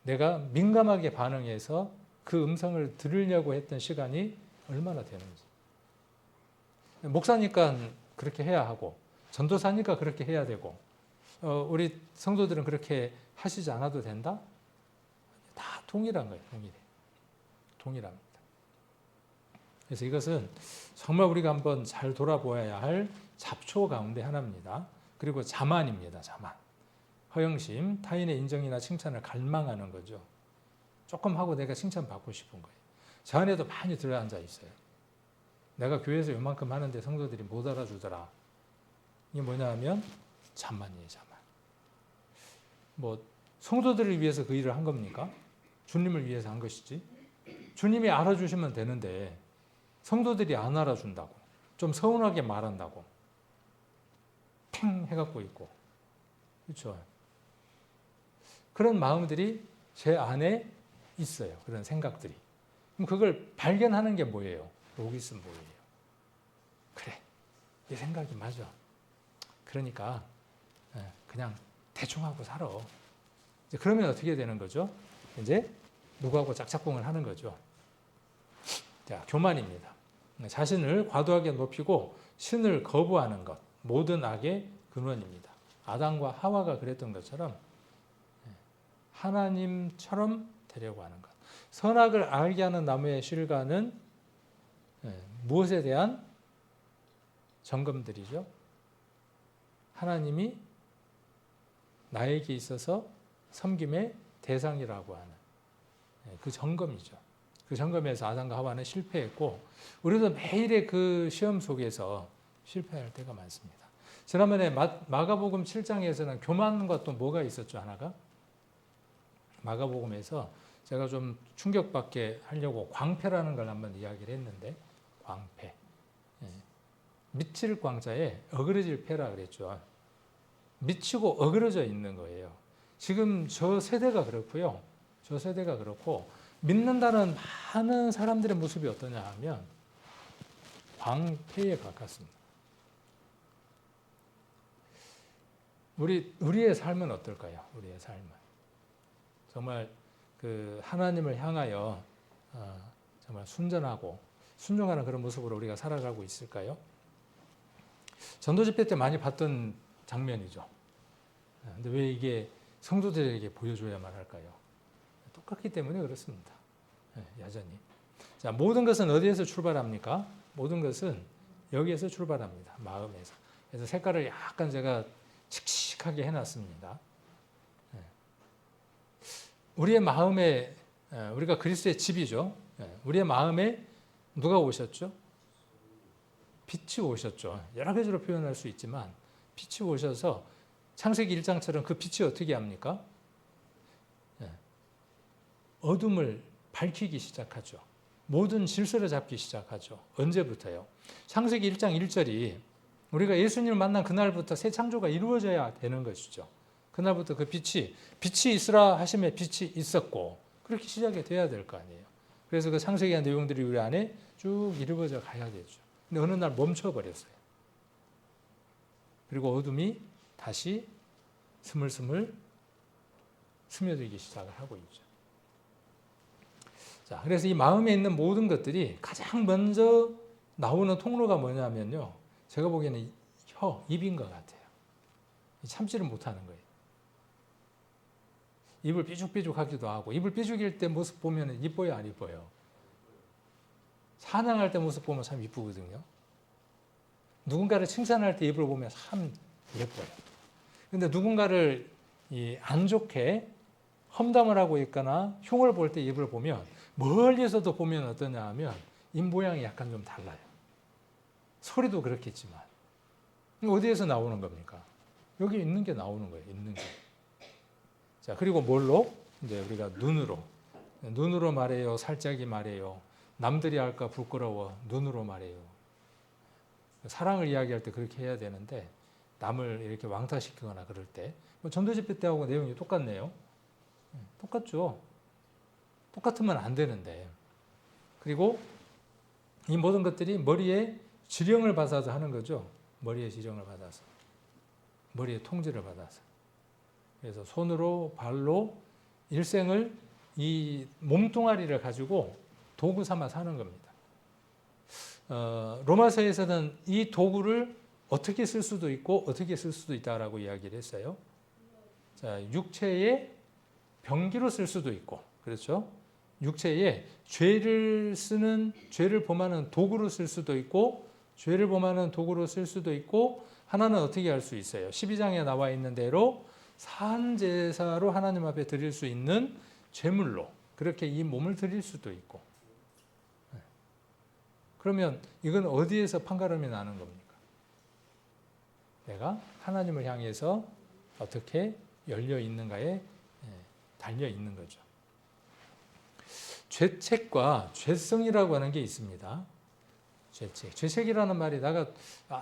내가 민감하게 반응해서 그 음성을 들으려고 했던 시간이 얼마나 되는지. 목사니까 그렇게 해야 하고 전도사니까 그렇게 해야 되고 우리 성도들은 그렇게 하시지 않아도 된다? 다 동일한 거예요. 동일합니다. 그래서 이것은 정말 우리가 한번 잘 돌아보아야 할 잡초 가운데 하나입니다. 그리고 자만입니다. 자만. 허영심, 타인의 인정이나 칭찬을 갈망하는 거죠. 조금 하고 내가 칭찬받고 싶은 거예요. 저 안에도 많이 들어앉아 있어요. 내가 교회에서 이만큼 하는데 성도들이 못 알아주더라. 이게 뭐냐 하면 자만이에요. 자만. 뭐 성도들을 위해서 그 일을 한 겁니까? 주님을 위해서 한 것이지. 주님이 알아주시면 되는데 성도들이 안 알아준다고, 좀 서운하게 말한다고 팽 해갖고 있고, 그렇죠? 그런 마음들이 제 안에 있어요. 그런 생각들이. 그럼 그걸 발견하는 게 뭐예요? 로기스 뭐예요? 그래, 이 생각이 맞아. 그러니까 그냥 대충 하고 살아. 이제 그러면 어떻게 되는 거죠? 이제 누구하고 짝짝꿍을 하는 거죠. 자, 교만입니다. 자신을 과도하게 높이고 신을 거부하는 것, 모든 악의 근원입니다. 아담과 하와가 그랬던 것처럼 하나님처럼 되려고 하는 것. 선악을 알게 하는 나무의 실과는 무엇에 대한 점검들이죠? 하나님이 나에게 있어서 섬김의 대상이라고 하는 그 점검이죠. 그 점검에서 아담과 하와는 실패했고 우리도 매일의 그 시험 속에서 실패할 때가 많습니다. 지난번에 마가복음 7장에서는 교만과 또 뭐가 있었죠? 하나가? 마가복음에서 제가 좀 충격받게 하려고 광패라는 걸 한번 이야기를 했는데, 광패. 미칠 광자에 어그러질 패라 그랬죠. 미치고 어그러져 있는 거예요. 지금 저 세대가 그렇고요. 저 세대가 그렇고 믿는다는 많은 사람들의 모습이 어떠냐 하면 광패에 가깝습니다. 우리의 삶은 어떨까요? 우리의 삶은 정말 그 하나님을 향하여 정말 순전하고 순종하는 그런 모습으로 우리가 살아가고 있을까요? 전도 집회 때 많이 봤던 장면이죠. 근데 왜 이게 성도들에게 보여줘야만 할까요? 똑같기 때문에 그렇습니다. 여전히. 자, 모든 것은 어디에서 출발합니까? 모든 것은 여기에서 출발합니다. 마음에서. 그래서 색깔을 약간 제가 칙칙하게 해놨습니다. 우리의 마음에, 우리가 그리스도의 집이죠. 우리의 마음에 누가 오셨죠? 빛이 오셨죠. 여러 가지로 표현할 수 있지만 빛이 오셔서 창세기 1장처럼 그 빛이 어떻게 합니까? 어둠을 밝히기 시작하죠. 모든 질서를 잡기 시작하죠. 언제부터요? 창세기 1장 1절이 우리가 예수님을 만난 그날부터 새 창조가 이루어져야 되는 것이죠. 그날부터 그 빛이 있으라 하심에 빛이 있었고 그렇게 시작이 돼야 될 거 아니에요. 그래서 그 창세기의 내용들이 우리 안에 쭉 이루어져 가야 되죠. 근데 어느 날 멈춰버렸어요. 그리고 어둠이 다시 스물스물 스며들기 시작을 하고 있죠. 자, 그래서 이 마음에 있는 모든 것들이 가장 먼저 나오는 통로가 뭐냐면요. 제가 보기에는 입인 것 같아요. 참지를 못하는 거예요. 입을 삐죽삐죽하기도 하고, 입을 삐죽일 때 모습 보면 이뻐요, 안 이뻐요? 찬양할 때 모습 보면 참 이쁘거든요. 누군가를 칭찬할 때 입을 보면 참 예뻐요. 근데 누군가를 안 좋게 험담을 하고 있거나 흉을 볼 때 입을 보면 멀리서도 보면 어떠냐 하면 입 모양이 약간 좀 달라요. 소리도 그렇겠지만. 어디에서 나오는 겁니까? 여기 있는 게 나오는 거예요. 있는 게. 자, 그리고 뭘로? 이제 우리가 눈으로 말해요. 살짝이 말해요. 남들이 할까 부끄러워. 눈으로 말해요. 사랑을 이야기할 때 그렇게 해야 되는데 남을 이렇게 왕따시키거나 그럴 때 전도집회 때하고 내용이 똑같네요. 똑같죠. 똑같으면 안 되는데. 그리고 이 모든 것들이 머리에 지령을 받아서 하는 거죠. 머리에 지령을 받아서. 머리에 통지를 받아서. 그래서 손으로 발로 일생을 이 몸뚱아리를 가지고 도구 삼아 사는 겁니다. 로마서에서는 이 도구를 어떻게 쓸 수도 있고 어떻게 쓸 수도 있다라고 이야기를 했어요. 자, 육체의 병기로 쓸 수도 있고, 그렇죠? 육체에 죄를 범하는 도구로 쓸 수도 있고, 죄를 범하는 도구로 쓸 수도 있고, 하나는 어떻게 할 수 있어요? 12장에 나와 있는 대로 산제사로 하나님 앞에 드릴 수 있는 제물로 그렇게 이 몸을 드릴 수도 있고. 그러면 이건 어디에서 판가름이 나는 겁니까? 내가 하나님을 향해서 어떻게 열려 있는가에 달려 있는 거죠. 죄책과 죄성이라고 하는 게 있습니다. 죄책이라는 말이 내가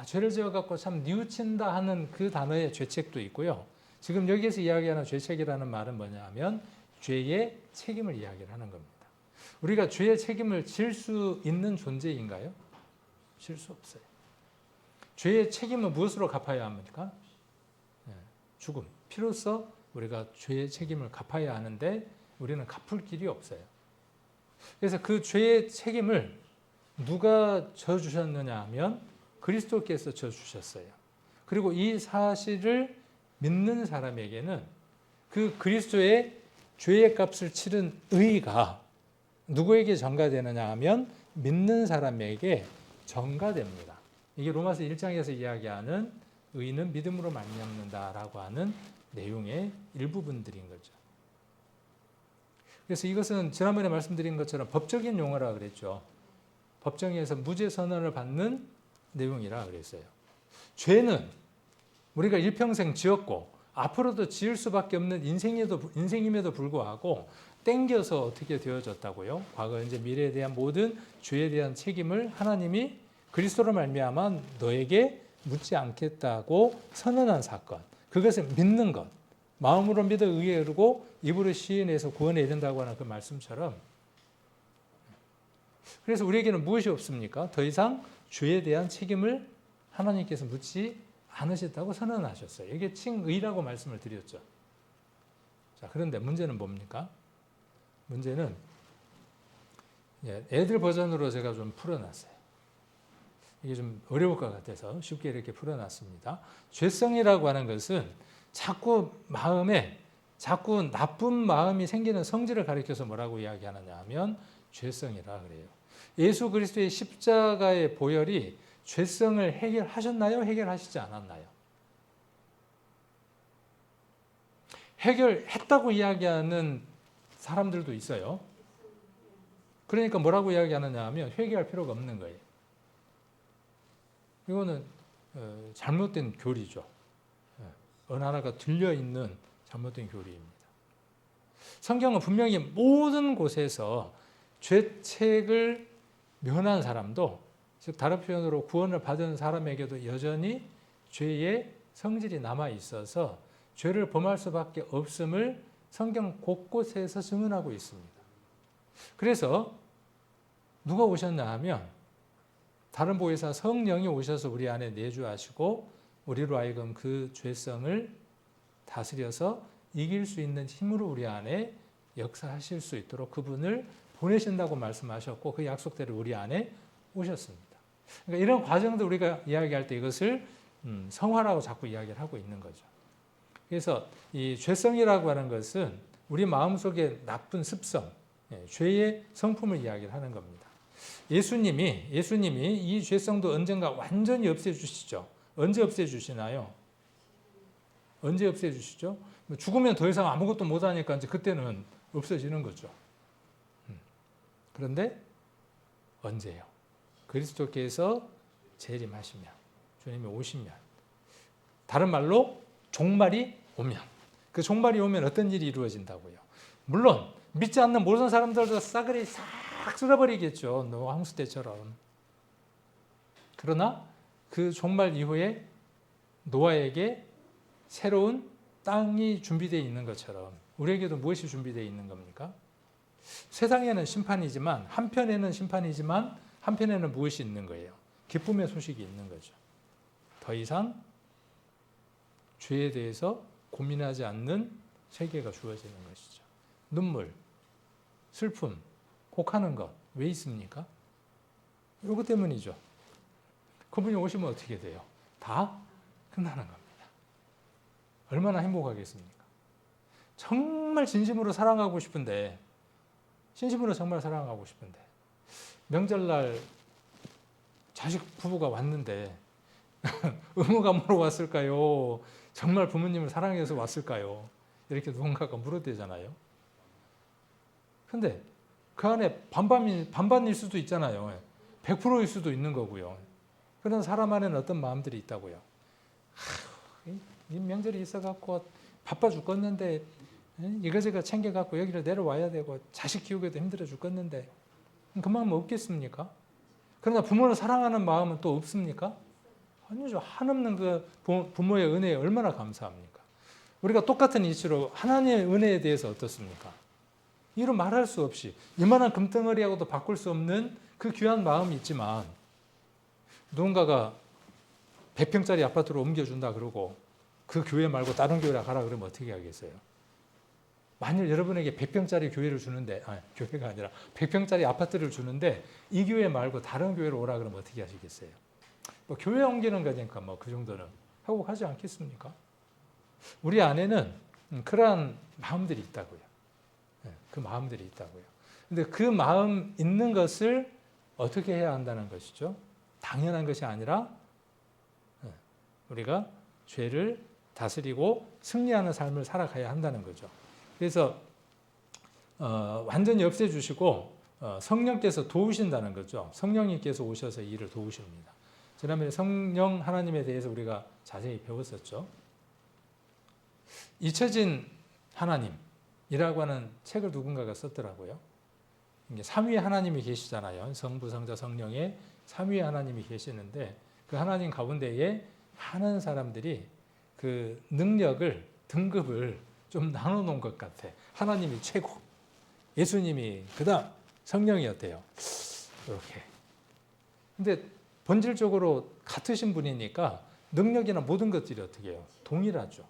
죄를 지어갖고 참 뉘우친다 하는 그 단어의 죄책도 있고요. 지금 여기에서 이야기하는 죄책이라는 말은 뭐냐 하면 죄의 책임을 이야기를 하는 겁니다. 우리가 죄의 책임을 질 수 있는 존재인가요? 질 수 없어요. 죄의 책임은 무엇으로 갚아야 합니까? 죽음. 피로써 우리가 죄의 책임을 갚아야 하는데 우리는 갚을 길이 없어요. 그래서 그 죄의 책임을 누가 져주셨느냐 하면 그리스도께서 져주셨어요. 그리고 이 사실을 믿는 사람에게는 그 그리스도의 죄의 값을 치른 의가 누구에게 전가되느냐 하면 믿는 사람에게 전가됩니다. 이게 로마서 1장에서 이야기하는 의는 믿음으로 말미암는다라고 하는 내용의 일부분들인 거죠. 그래서 이것은 지난번에 말씀드린 것처럼 법적인 용어라 그랬죠. 법정에서 무죄 선언을 받는 내용이라 그랬어요. 죄는 우리가 일평생 지었고 앞으로도 지을 수밖에 없는 인생임에도 불구하고 땡겨서 어떻게 되어졌다고요? 과거, 현재, 미래에 대한 모든 죄에 대한 책임을 하나님이 그리스도로 말미암아 너에게 묻지 않겠다고 선언한 사건. 그것을 믿는 것. 마음으로 믿어 의에 이르고 입으로 시인해서 구원에 이른다고 하는 그 말씀처럼. 그래서 우리에게는 무엇이 없습니까? 더 이상 죄에 대한 책임을 하나님께서 묻지 않으셨다고 선언하셨어요. 이게 칭의라고 말씀을 드렸죠. 자, 그런데 문제는 뭡니까? 문제는 애들 버전으로 제가 좀 풀어놨어요. 이게 좀 어려울 것 같아서 쉽게 이렇게 풀어놨습니다. 죄성이라고 하는 것은 자꾸 나쁜 마음이 생기는 성질을 가리켜서 뭐라고 이야기하느냐 하면 죄성이라 그래요. 예수 그리스도의 십자가의 보혈이 죄성을 해결하셨나요? 해결하시지 않았나요? 해결했다고 이야기하는 사람들도 있어요. 그러니까 뭐라고 이야기하느냐 하면 회개할 필요가 없는 거예요. 이거는 잘못된 교리죠. 어느 하나가 들려있는 잘못된 교리입니다. 성경은 분명히 모든 곳에서 죄책을 면한 사람도, 즉 다른 표현으로 구원을 받은 사람에게도 여전히 죄의 성질이 남아 있어서 죄를 범할 수밖에 없음을 성경 곳곳에서 증언하고 있습니다. 그래서 누가 오셨나 하면 다른 보혜사 성령이 오셔서 우리 안에 내주하시고 우리로 하여금 그 죄성을 다스려서 이길 수 있는 힘으로 우리 안에 역사하실 수 있도록 그분을 보내신다고 말씀하셨고 그 약속대로 우리 안에 오셨습니다. 그러니까 이런 과정도 우리가 이야기할 때 이것을 성화라고 자꾸 이야기를 하고 있는 거죠. 그래서 이 죄성이라고 하는 것은 우리 마음속에 나쁜 습성, 죄의 성품을 이야기를 하는 겁니다. 예수님이 이 죄성도 언젠가 완전히 없애주시죠. 언제 없애주시나요? 언제 없애주시죠? 죽으면 더 이상 아무것도 못하니까 이제 그때는 없어지는 거죠. 그런데 언제요? 그리스도께서 재림하시면, 주님이 오시면, 다른 말로 종말이 오면, 그 종말이 오면 어떤 일이 이루어진다고요? 물론 믿지 않는 모든 사람들도 싸그리 싹 쓸어버리겠죠. 노아 홍수 때처럼. 그러나 그 종말 이후에 노아에게 새로운 땅이 준비되어 있는 것처럼 우리에게도 무엇이 준비되어 있는 겁니까? 세상에는 심판이지만 한편에는 심판이지만 한편에는 무엇이 있는 거예요? 기쁨의 소식이 있는 거죠. 더 이상 죄에 대해서 고민하지 않는 세계가 주어지는 것이죠. 눈물, 슬픔, 곡하는 것 왜 있습니까? 이것 때문이죠. 그분이 오시면 어떻게 돼요? 다 끝나는 겁니다. 얼마나 행복하겠습니까? 정말 진심으로 사랑하고 싶은데 정말 사랑하고 싶은데 명절날 자식 부부가 왔는데 의무감으로 왔을까요? 정말 부모님을 사랑해서 왔을까요? 이렇게 누군가가 물어대잖아요. 근데 그 안에 반반일 수도 있잖아요. 100%일 수도 있는 거고요. 그런 사람 안에는 어떤 마음들이 있다고요. 이 명절이 있어갖고 바빠 죽겠는데 이거저거 챙겨갖고 여기를 내려와야 되고 자식 키우기도 힘들어 죽겠는데 그 마음 없겠습니까? 그러나 부모를 사랑하는 마음은 또 없습니까? 아니죠. 한없는 그 부모의 은혜에 얼마나 감사합니까? 우리가 똑같은 이치로 하나님의 은혜에 대해서 어떻습니까? 이루 말할 수 없이 이만한 금덩어리하고도 바꿀 수 없는 그 귀한 마음이 있지만 누군가가 100평짜리 아파트로 옮겨준다 그러고 그 교회 말고 다른 교회로 가라 그러면 어떻게 하겠어요? 만일 여러분에게 100평짜리 교회를 주는데 교회가 아니라 100평짜리 아파트를 주는데 이 교회 말고 다른 교회로 오라 그러면 어떻게 하시겠어요? 뭐 교회 옮기는 거니까 뭐 그 정도는 하고 가지 않겠습니까? 우리 안에는 그러한 마음들이 있다고요. 그 마음들이 있다고요. 근데 그 마음 있는 것을 어떻게 해야 한다는 것이죠? 당연한 것이 아니라 우리가 죄를 다스리고 승리하는 삶을 살아가야 한다는 거죠. 그래서 완전히 없애주시고 성령께서 도우신다는 거죠. 성령님께서 오셔서 이 일을 도우십니다. 지난번에 성령 하나님에 대해서 우리가 자세히 배웠었죠. 잊혀진 하나님이라고 하는 책을 누군가가 썼더라고요. 이게 삼위의 하나님이 계시잖아요. 성부, 성자, 성령의 삼위의 하나님이 계시는데 그 하나님 가운데에 많은 사람들이 그 능력을, 등급을 좀 나눠놓은 것 같아. 하나님이 최고, 예수님이 그다음, 성령이 어때요? 이렇게. 근데 본질적으로 같으신 분이니까 능력이나 모든 것들이 어떻게 해요? 동일하죠.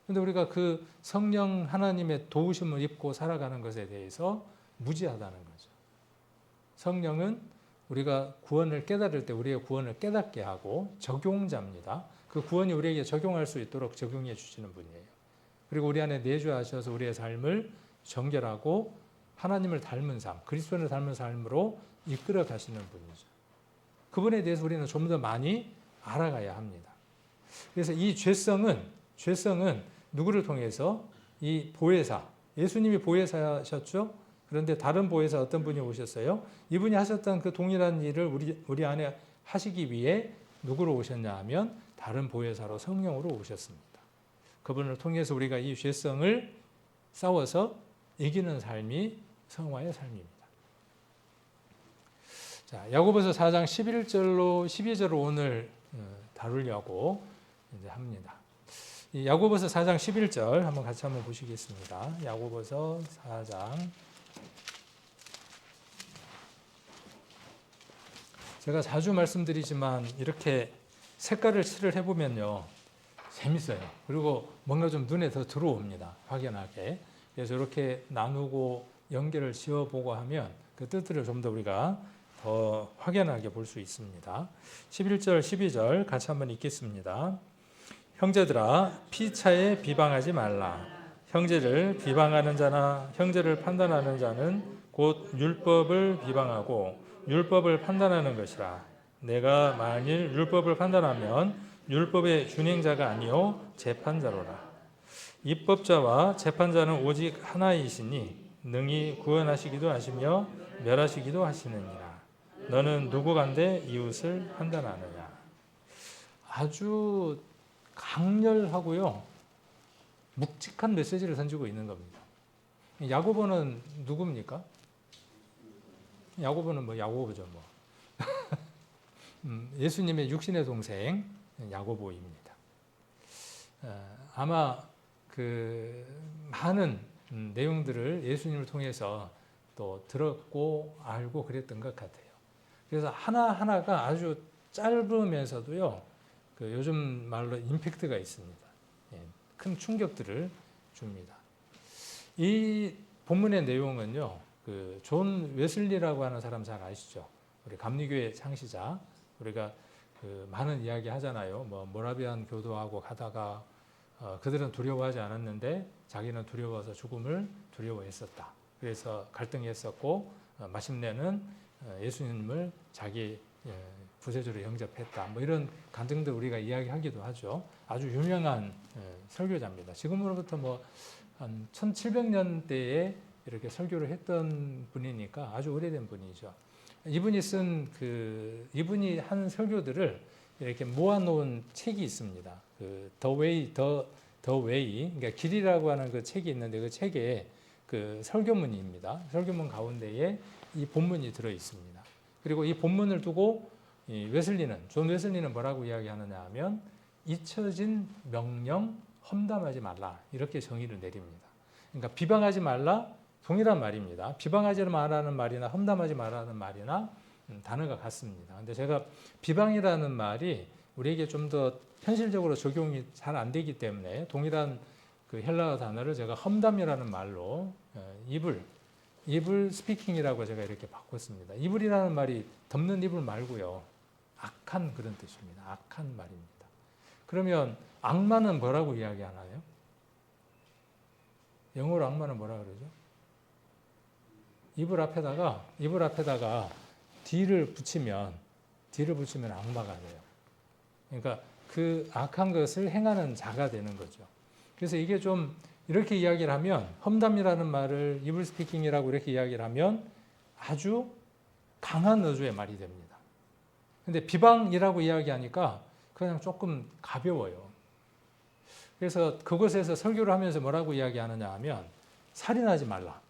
근데 우리가 그 성령 하나님의 도우심을 입고 살아가는 것에 대해서 무지하다는 거죠. 성령은 우리가 구원을 깨달을 때 우리의 구원을 깨닫게 하고 적용자입니다. 그 구원이 우리에게 적용할 수 있도록 적용해 주시는 분이에요. 그리고 우리 안에 내주하셔서 우리의 삶을 정결하고 하나님을 닮은 삶, 그리스도를 닮은 삶으로 이끌어 가시는 분이죠. 그분에 대해서 우리는 좀 더 많이 알아가야 합니다. 그래서 이 죄성은 누구를 통해서 이 보혜사, 예수님이 보혜사셨죠? 그런데 다른 보혜사 어떤 분이 오셨어요? 이분이 하셨던 그 동일한 일을 우리 안에 하시기 위해 누구로 오셨냐 하면 다른 보혜사로 성령으로 오셨습니다. 그분을 통해서 우리가 이 죄성을 싸워서 이기는 삶이 성화의 삶입니다. 자, 야고보서 4장 11절로 12절을 오늘 다루려고 이제 합니다. 이 야고보서 4장 11절 한번 같이 한번 보시겠습니다. 야고보서 4장. 제가 자주 말씀드리지만 이렇게 색깔을 칠을 해보면요 재밌어요. 그리고 뭔가 좀 눈에 더 들어옵니다. 확연하게. 그래서 이렇게 나누고 연결을 지어보고 하면 그 뜻들을 좀 더 우리가 더 확연하게 볼 수 있습니다. 11절 12절 같이 한번 읽겠습니다. 형제들아 피차에 비방하지 말라. 형제를 비방하는 자나 형제를 판단하는 자는 곧 율법을 비방하고 율법을 판단하는 것이라. 내가 만일 율법을 판단하면 율법의 준행자가 아니요 재판자로라. 입법자와 재판자는 오직 하나이시니 능히 구원하시기도 하시며 멸하시기도 하시느니라. 너는 누구간데 이웃을 판단하느냐. 아주 강렬하고요 묵직한 메시지를 던지고 있는 겁니다. 야고보는 누굽니까? 야고보는 뭐 야고보죠 뭐. 예수님의 육신의 동생 야고보입니다. 아마 그 많은 내용들을 예수님을 통해서 또 들었고 알고 그랬던 것 같아요. 그래서 하나하나가 아주 짧으면서도요 그 요즘 말로 임팩트가 있습니다. 큰 충격들을 줍니다. 이 본문의 내용은요 그 존 웨슬리라고 하는 사람 잘 아시죠? 우리 감리교회 창시자. 우리가 그 많은 이야기 하잖아요. 뭐 모라비안 교도하고 가다가 그들은 두려워하지 않았는데 자기는 두려워서 죽음을 두려워했었다. 그래서 갈등했었고 마침내는 예수님을 자기 구세주로 영접했다. 뭐 이런 간증들 우리가 이야기하기도 하죠. 아주 유명한 설교자입니다. 지금으로부터 뭐 한 1700년대에 이렇게 설교를 했던 분이니까 아주 오래된 분이죠. 이분이 한 설교들을 이렇게 모아놓은 책이 있습니다. 그 The Way, 그러니까 길이라고 하는 그 책이 있는데 그 책에 그 설교문입니다. 설교문 가운데에 이 본문이 들어 있습니다. 그리고 이 본문을 두고 존 웨슬리는 뭐라고 이야기하느냐 하면 잊혀진 명령 험담하지 말라 이렇게 정의를 내립니다. 그러니까 비방하지 말라 동일한 말입니다. 비방하지 말라는 말이나 험담하지 말라는 말이나 단어가 같습니다. 근데 제가 비방이라는 말이 우리에게 좀 더 현실적으로 적용이 잘 안 되기 때문에 동일한 그 헬라어 단어를 제가 험담이라는 말로 이불 스피킹이라고 제가 이렇게 바꿨습니다. 이불이라는 말이 덮는 이불 말고요. 악한 그런 뜻입니다. 악한 말입니다. 그러면 악마는 뭐라고 이야기하나요? 영어로 악마는 뭐라 그러죠? 이불 앞에다가 D를 붙이면 악마가 돼요. 그러니까 그 악한 것을 행하는 자가 되는 거죠. 그래서 이게 좀 이렇게 이야기를 하면 험담이라는 말을 이불 스피킹이라고 이렇게 이야기를 하면 아주 강한 어조의 말이 됩니다. 근데 비방이라고 이야기하니까 그냥 조금 가벼워요. 그래서 그곳에서 설교를 하면서 뭐라고 이야기하느냐 하면 살인하지 말라.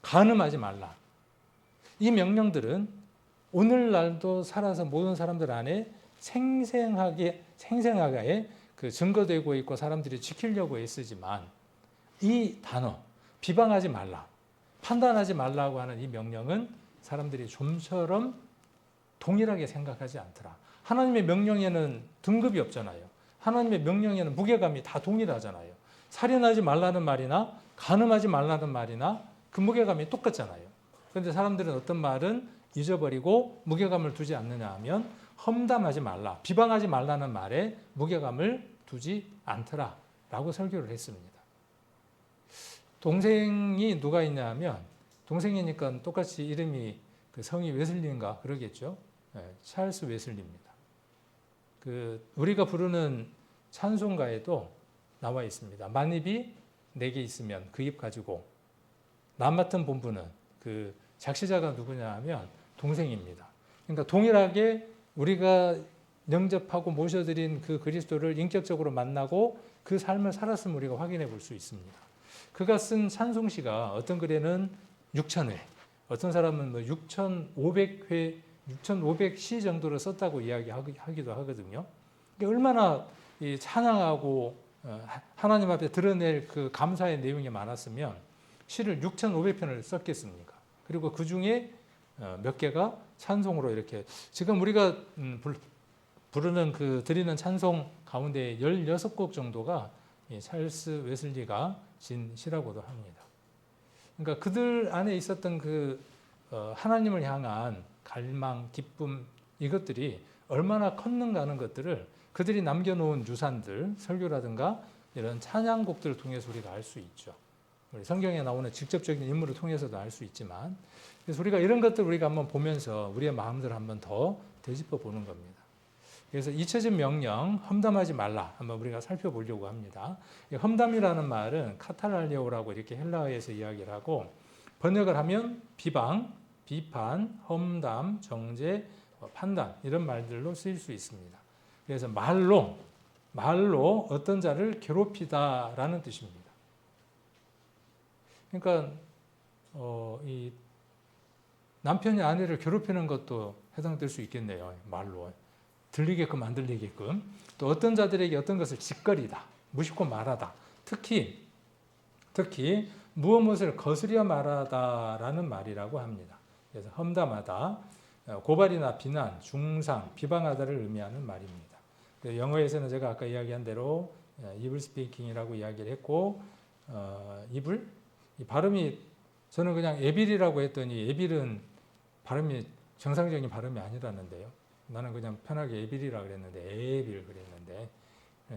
간음하지 말라. 이 명령들은 오늘날도 살아서 모든 사람들 안에 생생하게 그 증거되고 있고 사람들이 지키려고 애쓰지만 이 단어 비방하지 말라, 판단하지 말라고 하는 이 명령은 사람들이 좀처럼 동일하게 생각하지 않더라. 하나님의 명령에는 등급이 없잖아요. 하나님의 명령에는 무게감이 다 동일하잖아요. 살인하지 말라는 말이나 간음하지 말라는 말이나 그 무게감이 똑같잖아요. 그런데 사람들은 어떤 말은 잊어버리고 무게감을 두지 않느냐 하면 험담하지 말라, 비방하지 말라는 말에 무게감을 두지 않더라 라고 설교를 했습니다. 동생이 누가 있냐 하면 동생이니까 똑같이 이름이 그 성이 웨슬리인가 그러겠죠. 찰스 웨슬리입니다. 우리가 부르는 찬송가에도 나와 있습니다. 만입이 내게 있으면 그 입 가지고 남 맡은 본부는 그 작시자가 누구냐 하면 동생입니다. 그러니까 동일하게 우리가 영접하고 모셔드린 그 그리스도를 인격적으로 만나고 그 삶을 살았음을 우리가 확인해 볼 수 있습니다. 그가 쓴 찬송시가 어떤 글에는 6,000회, 어떤 사람은 뭐 6,500회, 6,500시 정도로 썼다고 이야기하기도 하거든요. 얼마나 찬양하고 하나님 앞에 드러낼 그 감사의 내용이 많았으면 시를 6,500편을 썼겠습니까? 그리고 그 중에 몇 개가 찬송으로 이렇게 지금 우리가 부르는 그 드리는 찬송 가운데 16곡 정도가 찰스 웨슬리가 진 시라고도 합니다. 그러니까 그들 안에 있었던 그 하나님을 향한 갈망, 기쁨 이것들이 얼마나 컸는가 하는 것들을 그들이 남겨놓은 유산들, 설교라든가 이런 찬양곡들을 통해서 우리가 알 수 있죠. 우리 성경에 나오는 직접적인 인물을 통해서도 알 수 있지만, 그래서 우리가 이런 것들을 우리가 한번 보면서 우리의 마음들을 한번 더 되짚어 보는 겁니다. 그래서 잊혀진 명령, 험담하지 말라 한번 우리가 살펴보려고 합니다. 험담이라는 말은 카탈랄레오라고 이렇게 헬라어에서 이야기를 하고 번역을 하면 비방, 비판, 험담, 정죄, 판단 이런 말들로 쓰일 수 있습니다. 그래서 말로 어떤 자를 괴롭히다라는 뜻입니다. 그러니까 이 남편이 아내를 괴롭히는 것도 해당될 수 있겠네요. 말로 들리게끔 안 들리게끔. 또 어떤 자들에게 어떤 것을 짓거리다, 무심코 말하다. 특히 무엇을 거스려 말하다라는 말이라고 합니다. 그래서 험담하다, 고발이나 비난, 중상, 비방하다를 의미하는 말입니다. 영어에서는 제가 아까 이야기한 대로 evil speaking이라고 이야기를 했고, evil 이 발음이 저는 그냥 에빌이라고 했더니 에빌은 발음이 정상적인 발음이 아니라는데요. 나는 그냥 편하게 에빌이라고 그랬는데 에빌 그랬는데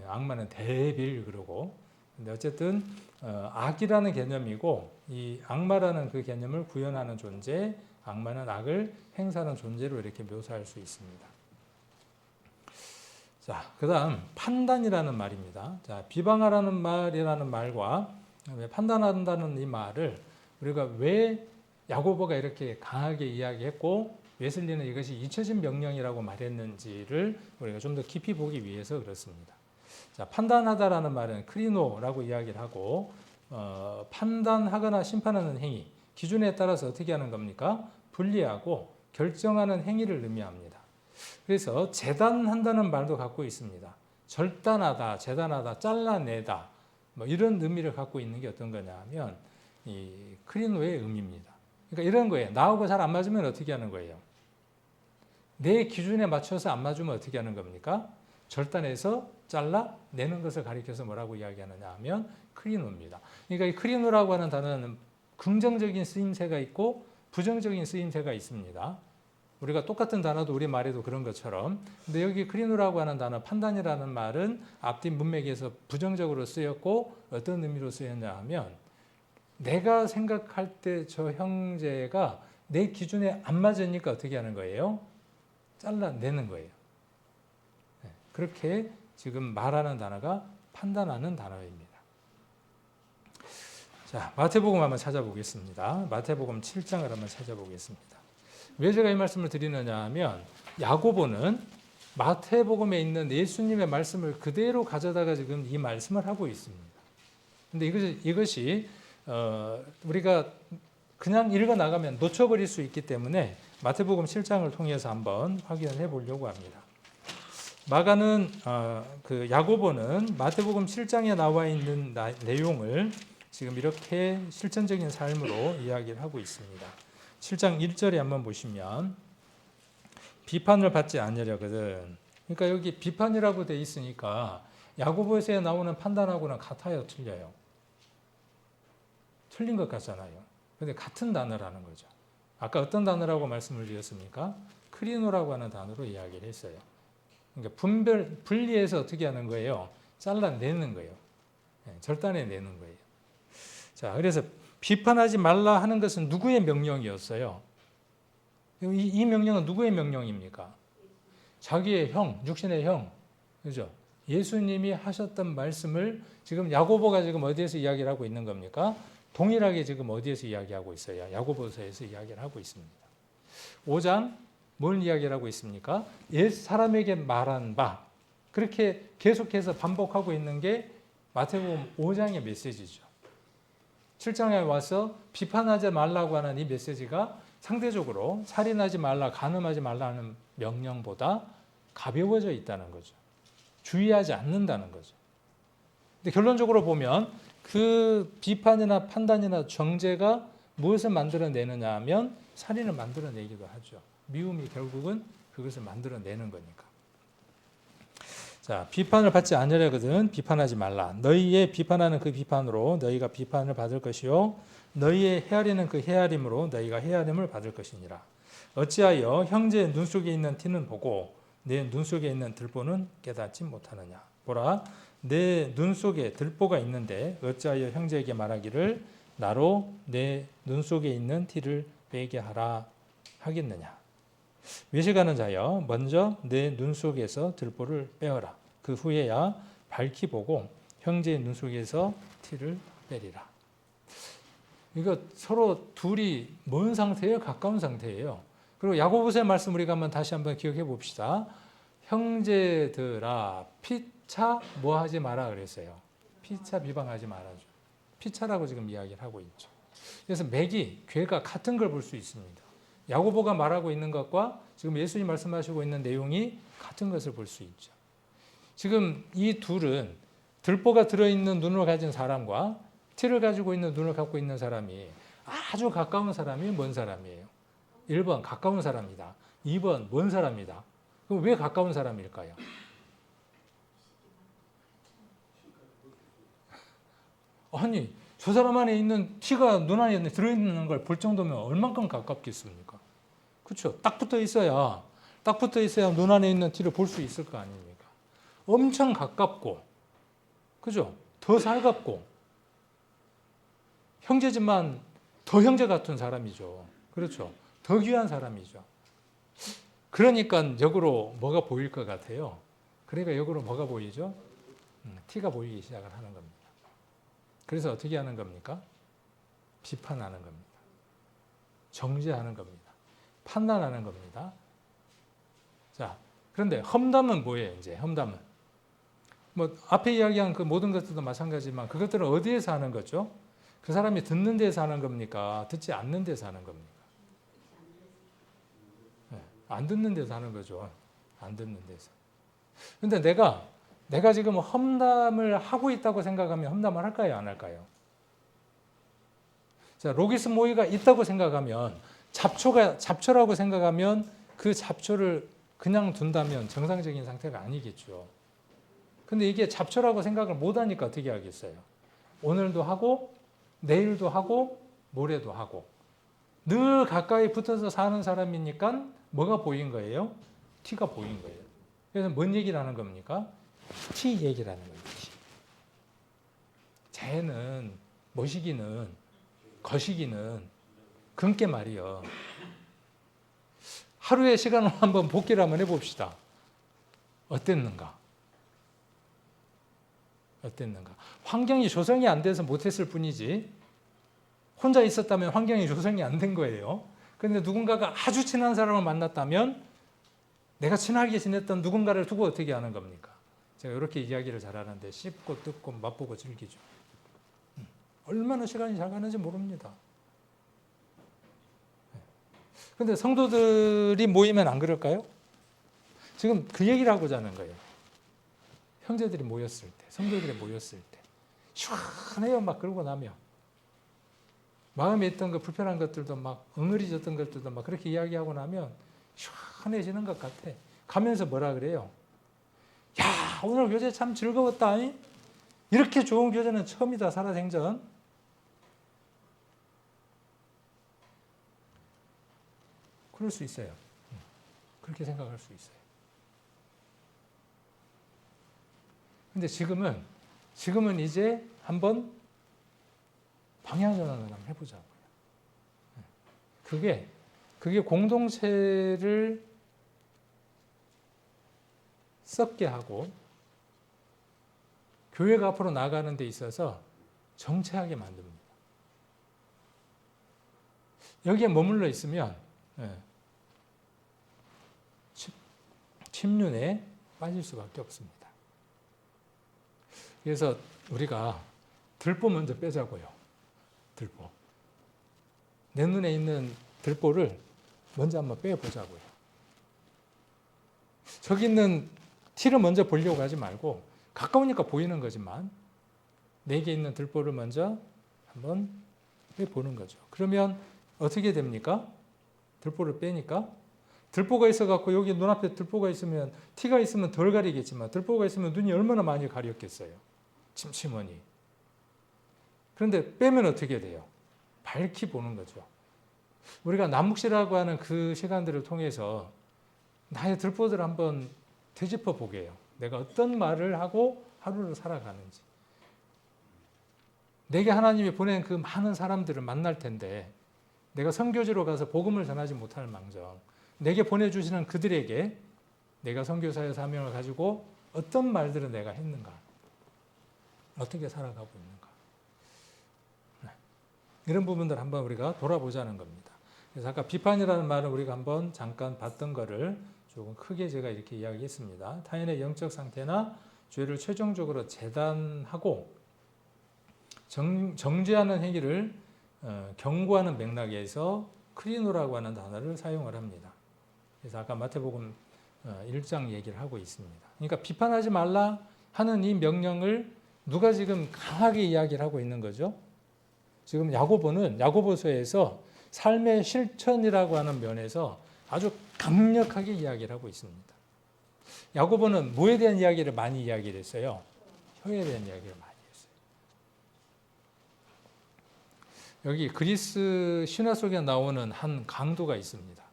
악마는 데빌 그러고. 근데 어쨌든 악이라는 개념이고 이 악마라는 그 개념을 구현하는 존재, 악마는 악을 행사하는 존재로 이렇게 묘사할 수 있습니다. 자, 그다음 판단이라는 말입니다. 자, 비방하라는 말이라는 말과 판단한다는 이 말을 우리가 왜 야고보가 이렇게 강하게 이야기했고 웨슬리는 이것이 잊혀진 명령이라고 말했는지를 우리가 좀 더 깊이 보기 위해서 그렇습니다. 자, 판단하다라는 말은 크리노라고 이야기를 하고 판단하거나 심판하는 행위, 기준에 따라서 어떻게 하는 겁니까? 분리하고 결정하는 행위를 의미합니다. 그래서 재단한다는 말도 갖고 있습니다. 절단하다, 재단하다, 잘라내다 뭐 이런 의미를 갖고 있는 게 어떤 거냐 하면 이 크리노의 의미입니다. 그러니까 이런 거예요. 나하고 잘 안 맞으면 어떻게 하는 거예요? 내 기준에 맞춰서 안 맞으면 어떻게 하는 겁니까? 절단해서 잘라내는 것을 가리켜서 뭐라고 이야기하느냐 하면 크리노입니다. 그러니까 이 크리노라고 하는 단어는 긍정적인 쓰임새가 있고 부정적인 쓰임새가 있습니다. 우리가 똑같은 단어도 우리 말에도 그런 것처럼. 근데 여기 크리노라고 하는 단어, 판단이라는 말은 앞뒤 문맥에서 부정적으로 쓰였고 어떤 의미로 쓰였냐 하면 내가 생각할 때 저 형제가 내 기준에 안 맞으니까 어떻게 하는 거예요? 잘라내는 거예요. 그렇게 지금 말하는 단어가 판단하는 단어입니다. 자, 마태복음 한번 찾아보겠습니다. 마태복음 7장을 한번 찾아보겠습니다. 왜 제가 이 말씀을 드리느냐 하면 야고보는 마태복음에 있는 예수님의 말씀을 그대로 가져다가 지금 이 말씀을 하고 있습니다. 근데 이것이 우리가 그냥 읽어 나가면 놓쳐버릴 수 있기 때문에 마태복음 7장을 통해서 한번 확인해 보려고 합니다. 마가는 그 야고보는 마태복음 7장에 나와 있는 내용을 지금 이렇게 실천적인 삶으로 이야기를 하고 있습니다. 7장 1절에 한번 보시면 비판을 받지 않으려거든. 그러니까 여기 비판이라고 돼 있으니까 야고보서에 나오는 판단하고는 같아요, 틀려요? 틀린 것 같잖아요. 그런데 같은 단어라는 거죠. 아까 어떤 단어라고 말씀을 드렸습니까? 크리노라고 하는 단어로 이야기를 했어요. 그러니까 분리해서 어떻게 하는 거예요? 잘라내는 거예요. 절단해내는 거예요. 자, 그래서 비판하지 말라 하는 것은 누구의 명령이었어요? 이 명령은 누구의 명령입니까? 자기의 형, 육신의 형, 그죠? 예수님이 하셨던 말씀을 지금 야고보가 지금 어디에서 이야기를 하고 있는 겁니까? 동일하게 지금 어디에서 이야기하고 있어요? 야고보서에서 이야기를 하고 있습니다. 5장 뭘 이야기를 하고 있습니까? 옛 사람에게 말한 바, 그렇게 계속해서 반복하고 있는 게 마태복음 5장의 메시지죠. 7장에 와서 비판하지 말라고 하는 이 메시지가 상대적으로 살인하지 말라, 간음하지 말라는 명령보다 가벼워져 있다는 거죠. 주의하지 않는다는 거죠. 근데 결론적으로 보면 그 비판이나 판단이나 정죄가 무엇을 만들어내느냐 하면 살인을 만들어내기도 하죠. 미움이 결국은 그것을 만들어내는 거니까. 자, 비판을 받지 않으려거든 비판하지 말라. 너희의 비판하는 그 비판으로 너희가 비판을 받을 것이요 너희의 헤아리는 그 헤아림으로 너희가 헤아림을 받을 것이니라. 어찌하여 형제의 눈 속에 있는 티는 보고 내 눈 속에 있는 들보는 깨닫지 못하느냐. 보라, 내 눈 속에 들보가 있는데 어찌하여 형제에게 말하기를 나로 내 눈 속에 있는 티를 빼게 하라 하겠느냐. 외식하는 자여 먼저 내 눈 속에서 들보를 빼어라. 그 후에야 밝히 보고 형제의 눈 속에서 티를 빼리라. 이거 서로 둘이 먼 상태예요? 가까운 상태예요? 그리고 야고보서의 말씀 우리가 한번 다시 한번 기억해 봅시다. 형제들아 피차 뭐 하지 마라 그랬어요. 피차 비방하지 말아줘. 피차라고 지금 이야기를 하고 있죠. 그래서 맥이 괴가 같은 걸 볼 수 있습니다. 야고보가 말하고 있는 것과 지금 예수님 말씀하시고 있는 내용이 같은 것을 볼 수 있죠. 지금 이 둘은 들보가 들어있는 눈을 가진 사람과 티를 가지고 있는 눈을 갖고 있는 사람이 아주 가까운 사람이 먼 사람이에요. 1번 가까운 사람이다. 2번 먼 사람이다. 그럼 왜 가까운 사람일까요? 아니 저 사람 안에 있는 티가 눈 안에 들어있는 걸 볼 정도면 얼만큼 가깝겠습니까? 그렇죠. 딱 붙어 있어야 눈 안에 있는 티를 볼 수 있을 거 아닙니까? 엄청 가깝고, 그죠? 더 살갑고, 형제지만 더 형제 같은 사람이죠. 그렇죠. 더 귀한 사람이죠. 그러니까 역으로 뭐가 보일 것 같아요? 그러니까 역으로 뭐가 보이죠? 티가 보이기 시작을 하는 겁니다. 그래서 어떻게 하는 겁니까? 비판하는 겁니다. 정죄하는 겁니다. 판단하는 겁니다. 자, 그런데 험담은 뭐예요? 이제 험담은 뭐 앞에 이야기한 그 모든 것들도 마찬가지지만 그것들은 어디에서 하는 거죠? 그 사람이 듣는 데서 하는 겁니까? 듣지 않는 데서 하는 겁니까? 네, 안 듣는 데서 하는 거죠. 안 듣는 데서. 근데 내가 지금 험담을 하고 있다고 생각하면 험담을 할까요? 안 할까요? 자, 로기스 모이가 있다고 생각하면 잡초라고 생각하면 그 잡초를 그냥 둔다면 정상적인 상태가 아니겠죠. 근데 이게 잡초라고 생각을 못 하니까 어떻게 하겠어요? 오늘도 하고 내일도 하고 모레도 하고 늘 가까이 붙어서 사는 사람이니까 뭐가 보인 거예요? 티가 보인 거예요. 그래서 뭔 얘기를 하는 겁니까? 티 얘기를 하는 거예요. 티. 재는 모시기는 거시기는 금께 말이요. 하루의 시간을 한번 복기를 한번 해봅시다. 어땠는가? 환경이 조성이 안 돼서 못했을 뿐이지 혼자 있었다면 환경이 조성이 안 된 거예요. 그런데 누군가가 아주 친한 사람을 만났다면 내가 친하게 지냈던 누군가를 두고 어떻게 하는 겁니까? 제가 이렇게 이야기를 잘하는데 씹고 뜯고 맛보고 즐기죠. 얼마나 시간이 잘 가는지 모릅니다. 그런데 성도들이 모이면 안 그럴까요? 지금 그 얘기를 하고자 하는 거예요. 형제들이 모였을 때, 성도들이 모였을 때 시원해요. 막 그러고 나면 마음에 있던 그 불편한 것들도 막 엉어리졌던 것들도 막 그렇게 이야기하고 나면 시원해지는 것 같아. 가면서 뭐라 그래요? 야, 오늘 교제 참 즐거웠다. 이렇게 좋은 교제는 처음이다. 살아생전. 그럴 수 있어요. 그렇게 생각할 수 있어요. 근데 지금은 이제 한번 방향전환을 한번 해보자고요. 그게 공동체를 썩게 하고 교회가 앞으로 나가는 데 있어서 정체하게 만듭니다. 여기에 머물러 있으면 침륜에 빠질 수밖에 없습니다. 그래서 우리가 들보 먼저 빼자고요. 들보. 내 눈에 있는 들보를 먼저 한번 빼보자고요. 저기 있는 티를 먼저 보려고 하지 말고 가까우니까 보이는 거지만 내게 있는 들보를 먼저 한번 빼보는 거죠. 그러면 어떻게 됩니까? 들보를 빼니까 들보가 있어갖고 여기 눈앞에 들보가 있으면 티가 있으면 덜 가리겠지만 들보가 있으면 눈이 얼마나 많이 가렸겠어요. 침침하니. 그런데 빼면 어떻게 돼요? 밝히 보는 거죠. 우리가 남묵시라고 하는 그 시간들을 통해서 나의 들보들을 한번 되짚어 보게 해요. 내가 어떤 말을 하고 하루를 살아가는지. 내게 하나님이 보낸 그 많은 사람들을 만날 텐데 내가 선교지로 가서 복음을 전하지 못할 망정 내게 보내주시는 그들에게 내가 선교사의 사명을 가지고 어떤 말들을 내가 했는가, 어떻게 살아가고 있는가, 이런 부분들 한번 우리가 돌아보자는 겁니다. 그래서 아까 비판이라는 말은 우리가 한번 잠깐 봤던 거를 조금 크게 제가 이렇게 이야기했습니다. 타인의 영적 상태나 죄를 최종적으로 재단하고 정죄하는 행위를 경고하는 맥락에서 크리노라고 하는 단어를 사용을 합니다. 그래서 아까 마태복음 1장 얘기를 하고 있습니다. 그러니까 비판하지 말라 하는 이 명령을 누가 지금 강하게 이야기를 하고 있는 거죠? 지금 야고보는 야고보서에서 삶의 실천이라고 하는 면에서 아주 강력하게 이야기를 하고 있습니다. 야고보는 뭐에 대한 이야기를 많이 이야기를 했어요? 혀에 대한 이야기를 많이 했어요. 여기 그리스 신화 속에 나오는 한 강도가 있습니다.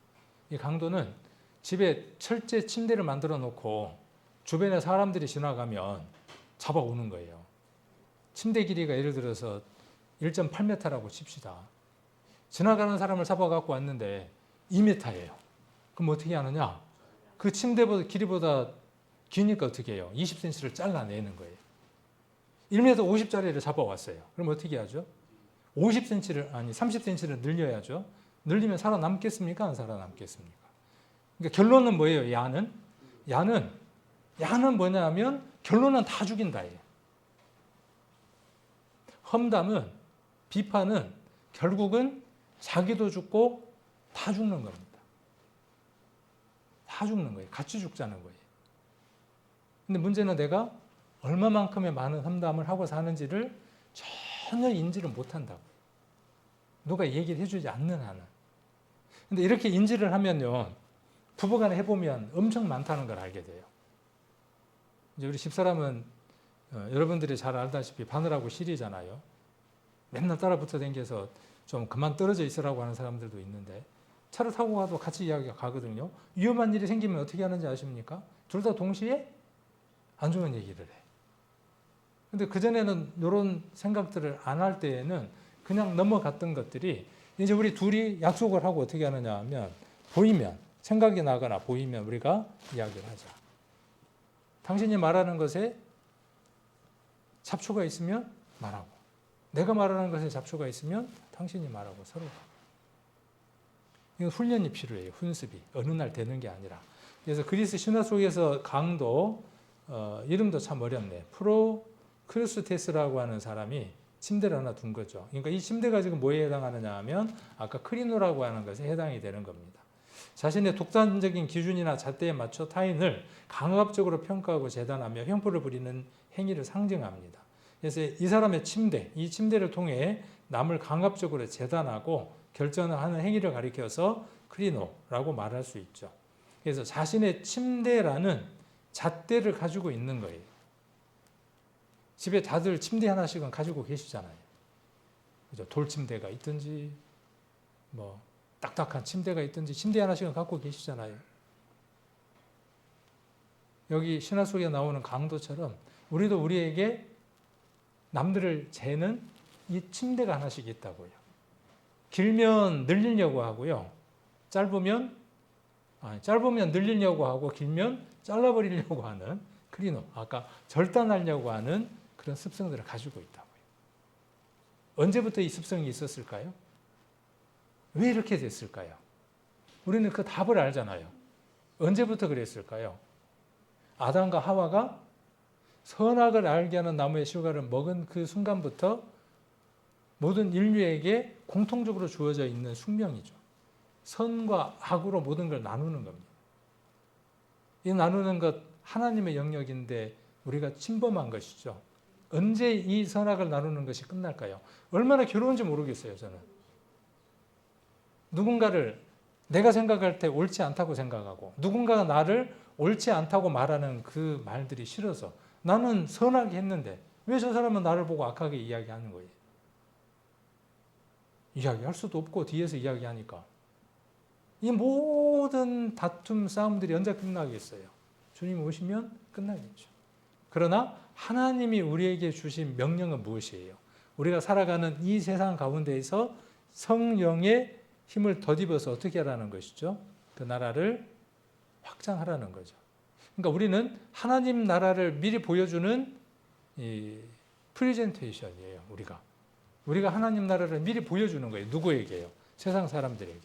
이 강도는 집에 철제 침대를 만들어 놓고 주변에 사람들이 지나가면 잡아오는 거예요. 침대 길이가 예를 들어서 1.8m라고 칩시다. 지나가는 사람을 잡아갖고 왔는데 2m예요. 그럼 어떻게 하느냐? 그 침대보다 길이보다 기니까 어떻게 해요? 20cm를 잘라내는 거예요. 1m 50짜리를 잡아왔어요. 그럼 어떻게 하죠? 30cm를 늘려야죠. 늘리면 살아남겠습니까? 안 살아남겠습니까? 그러니까 결론은 뭐예요? 야는 뭐냐면 결론은 다 죽인다예요. 험담은, 비판은 결국은 자기도 죽고 다 죽는 겁니다. 다 죽는 거예요. 같이 죽자는 거예요. 근데 문제는 내가 얼마만큼의 많은 험담을 하고 사는지를 전혀 인지를 못한다고. 누가 얘기를 해주지 않는 한은. 근데 이렇게 인지를 하면요, 부부간에 해보면 엄청 많다는 걸 알게 돼요. 이제 우리 집사람은 여러분들이 잘 알다시피 바늘하고 실이잖아요. 맨날 따라붙어 다녀서 좀 그만 떨어져 있으라고 하는 사람들도 있는데 차를 타고 가도 같이 이야기가 가거든요. 위험한 일이 생기면 어떻게 하는지 아십니까? 둘 다 동시에 안 좋은 얘기를 해. 근데 그전에는 이런 생각들을 안 할 때에는 그냥 넘어갔던 것들이 이제 우리 둘이 약속을 하고 어떻게 하느냐 하면 보이면, 생각이 나거나 보이면 우리가 이야기를 하자. 당신이 말하는 것에 잡초가 있으면 말하고, 내가 말하는 것에 잡초가 있으면 당신이 말하고 서로가. 이건 훈련이 필요해요. 훈습이. 어느 날 되는 게 아니라. 그래서 그리스 신화 속에서 강도, 이름도 참 어렵네. 프로크루스테스라고 하는 사람이 침대를 하나 둔 거죠. 그러니까 이 침대가 지금 뭐에 해당하느냐 하면 아까 크리노라고 하는 것에 해당이 되는 겁니다. 자신의 독단적인 기준이나 잣대에 맞춰 타인을 강압적으로 평가하고 재단하며 형벌을 부리는 행위를 상징합니다. 그래서 이 사람의 침대, 이 침대를 통해 남을 강압적으로 재단하고 결정을 하는 행위를 가리켜서 크리노라고 말할 수 있죠. 그래서 자신의 침대라는 잣대를 가지고 있는 거예요. 집에 다들 침대 하나씩은 가지고 계시잖아요. 그죠? 돌침대가 있든지, 뭐, 딱딱한 침대가 있든지, 침대 하나씩은 갖고 계시잖아요. 여기 신화 속에 나오는 강도처럼 우리도 우리에게 남들을 재는 이 침대가 하나씩 있다고요. 길면 늘리려고 하고요. 짧으면 늘리려고 하고, 길면 잘라버리려고 하는 크리노, 아까 절단하려고 하는 그런 습성들을 가지고 있다고요. 언제부터 이 습성이 있었을까요? 왜 이렇게 됐을까요? 우리는 그 답을 알잖아요. 언제부터 그랬을까요? 아담과 하와가 선악을 알게 하는 나무의 실과를 먹은 그 순간부터 모든 인류에게 공통적으로 주어져 있는 숙명이죠. 선과 악으로 모든 걸 나누는 겁니다. 이 나누는 것 하나님의 영역인데 우리가 침범한 것이죠. 언제 이 선악을 나누는 것이 끝날까요? 얼마나 괴로운지 모르겠어요, 저는. 누군가를 내가 생각할 때 옳지 않다고 생각하고 누군가가 나를 옳지 않다고 말하는 그 말들이 싫어서 나는 선하게 했는데 왜 저 사람은 나를 보고 악하게 이야기하는 거예요? 이야기할 수도 없고 뒤에서 이야기하니까 이 모든 다툼, 싸움들이 언제 끝나겠어요? 주님 오시면 끝나겠죠. 그러나 하나님이 우리에게 주신 명령은 무엇이에요? 우리가 살아가는 이 세상 가운데에서 성령의 힘을 덧입어서 어떻게 하라는 것이죠? 그 나라를 확장하라는 거죠. 그러니까 우리는 하나님 나라를 미리 보여주는 이 프레젠테이션이에요. 우리가 하나님 나라를 미리 보여주는 거예요. 누구에게요? 세상 사람들에게.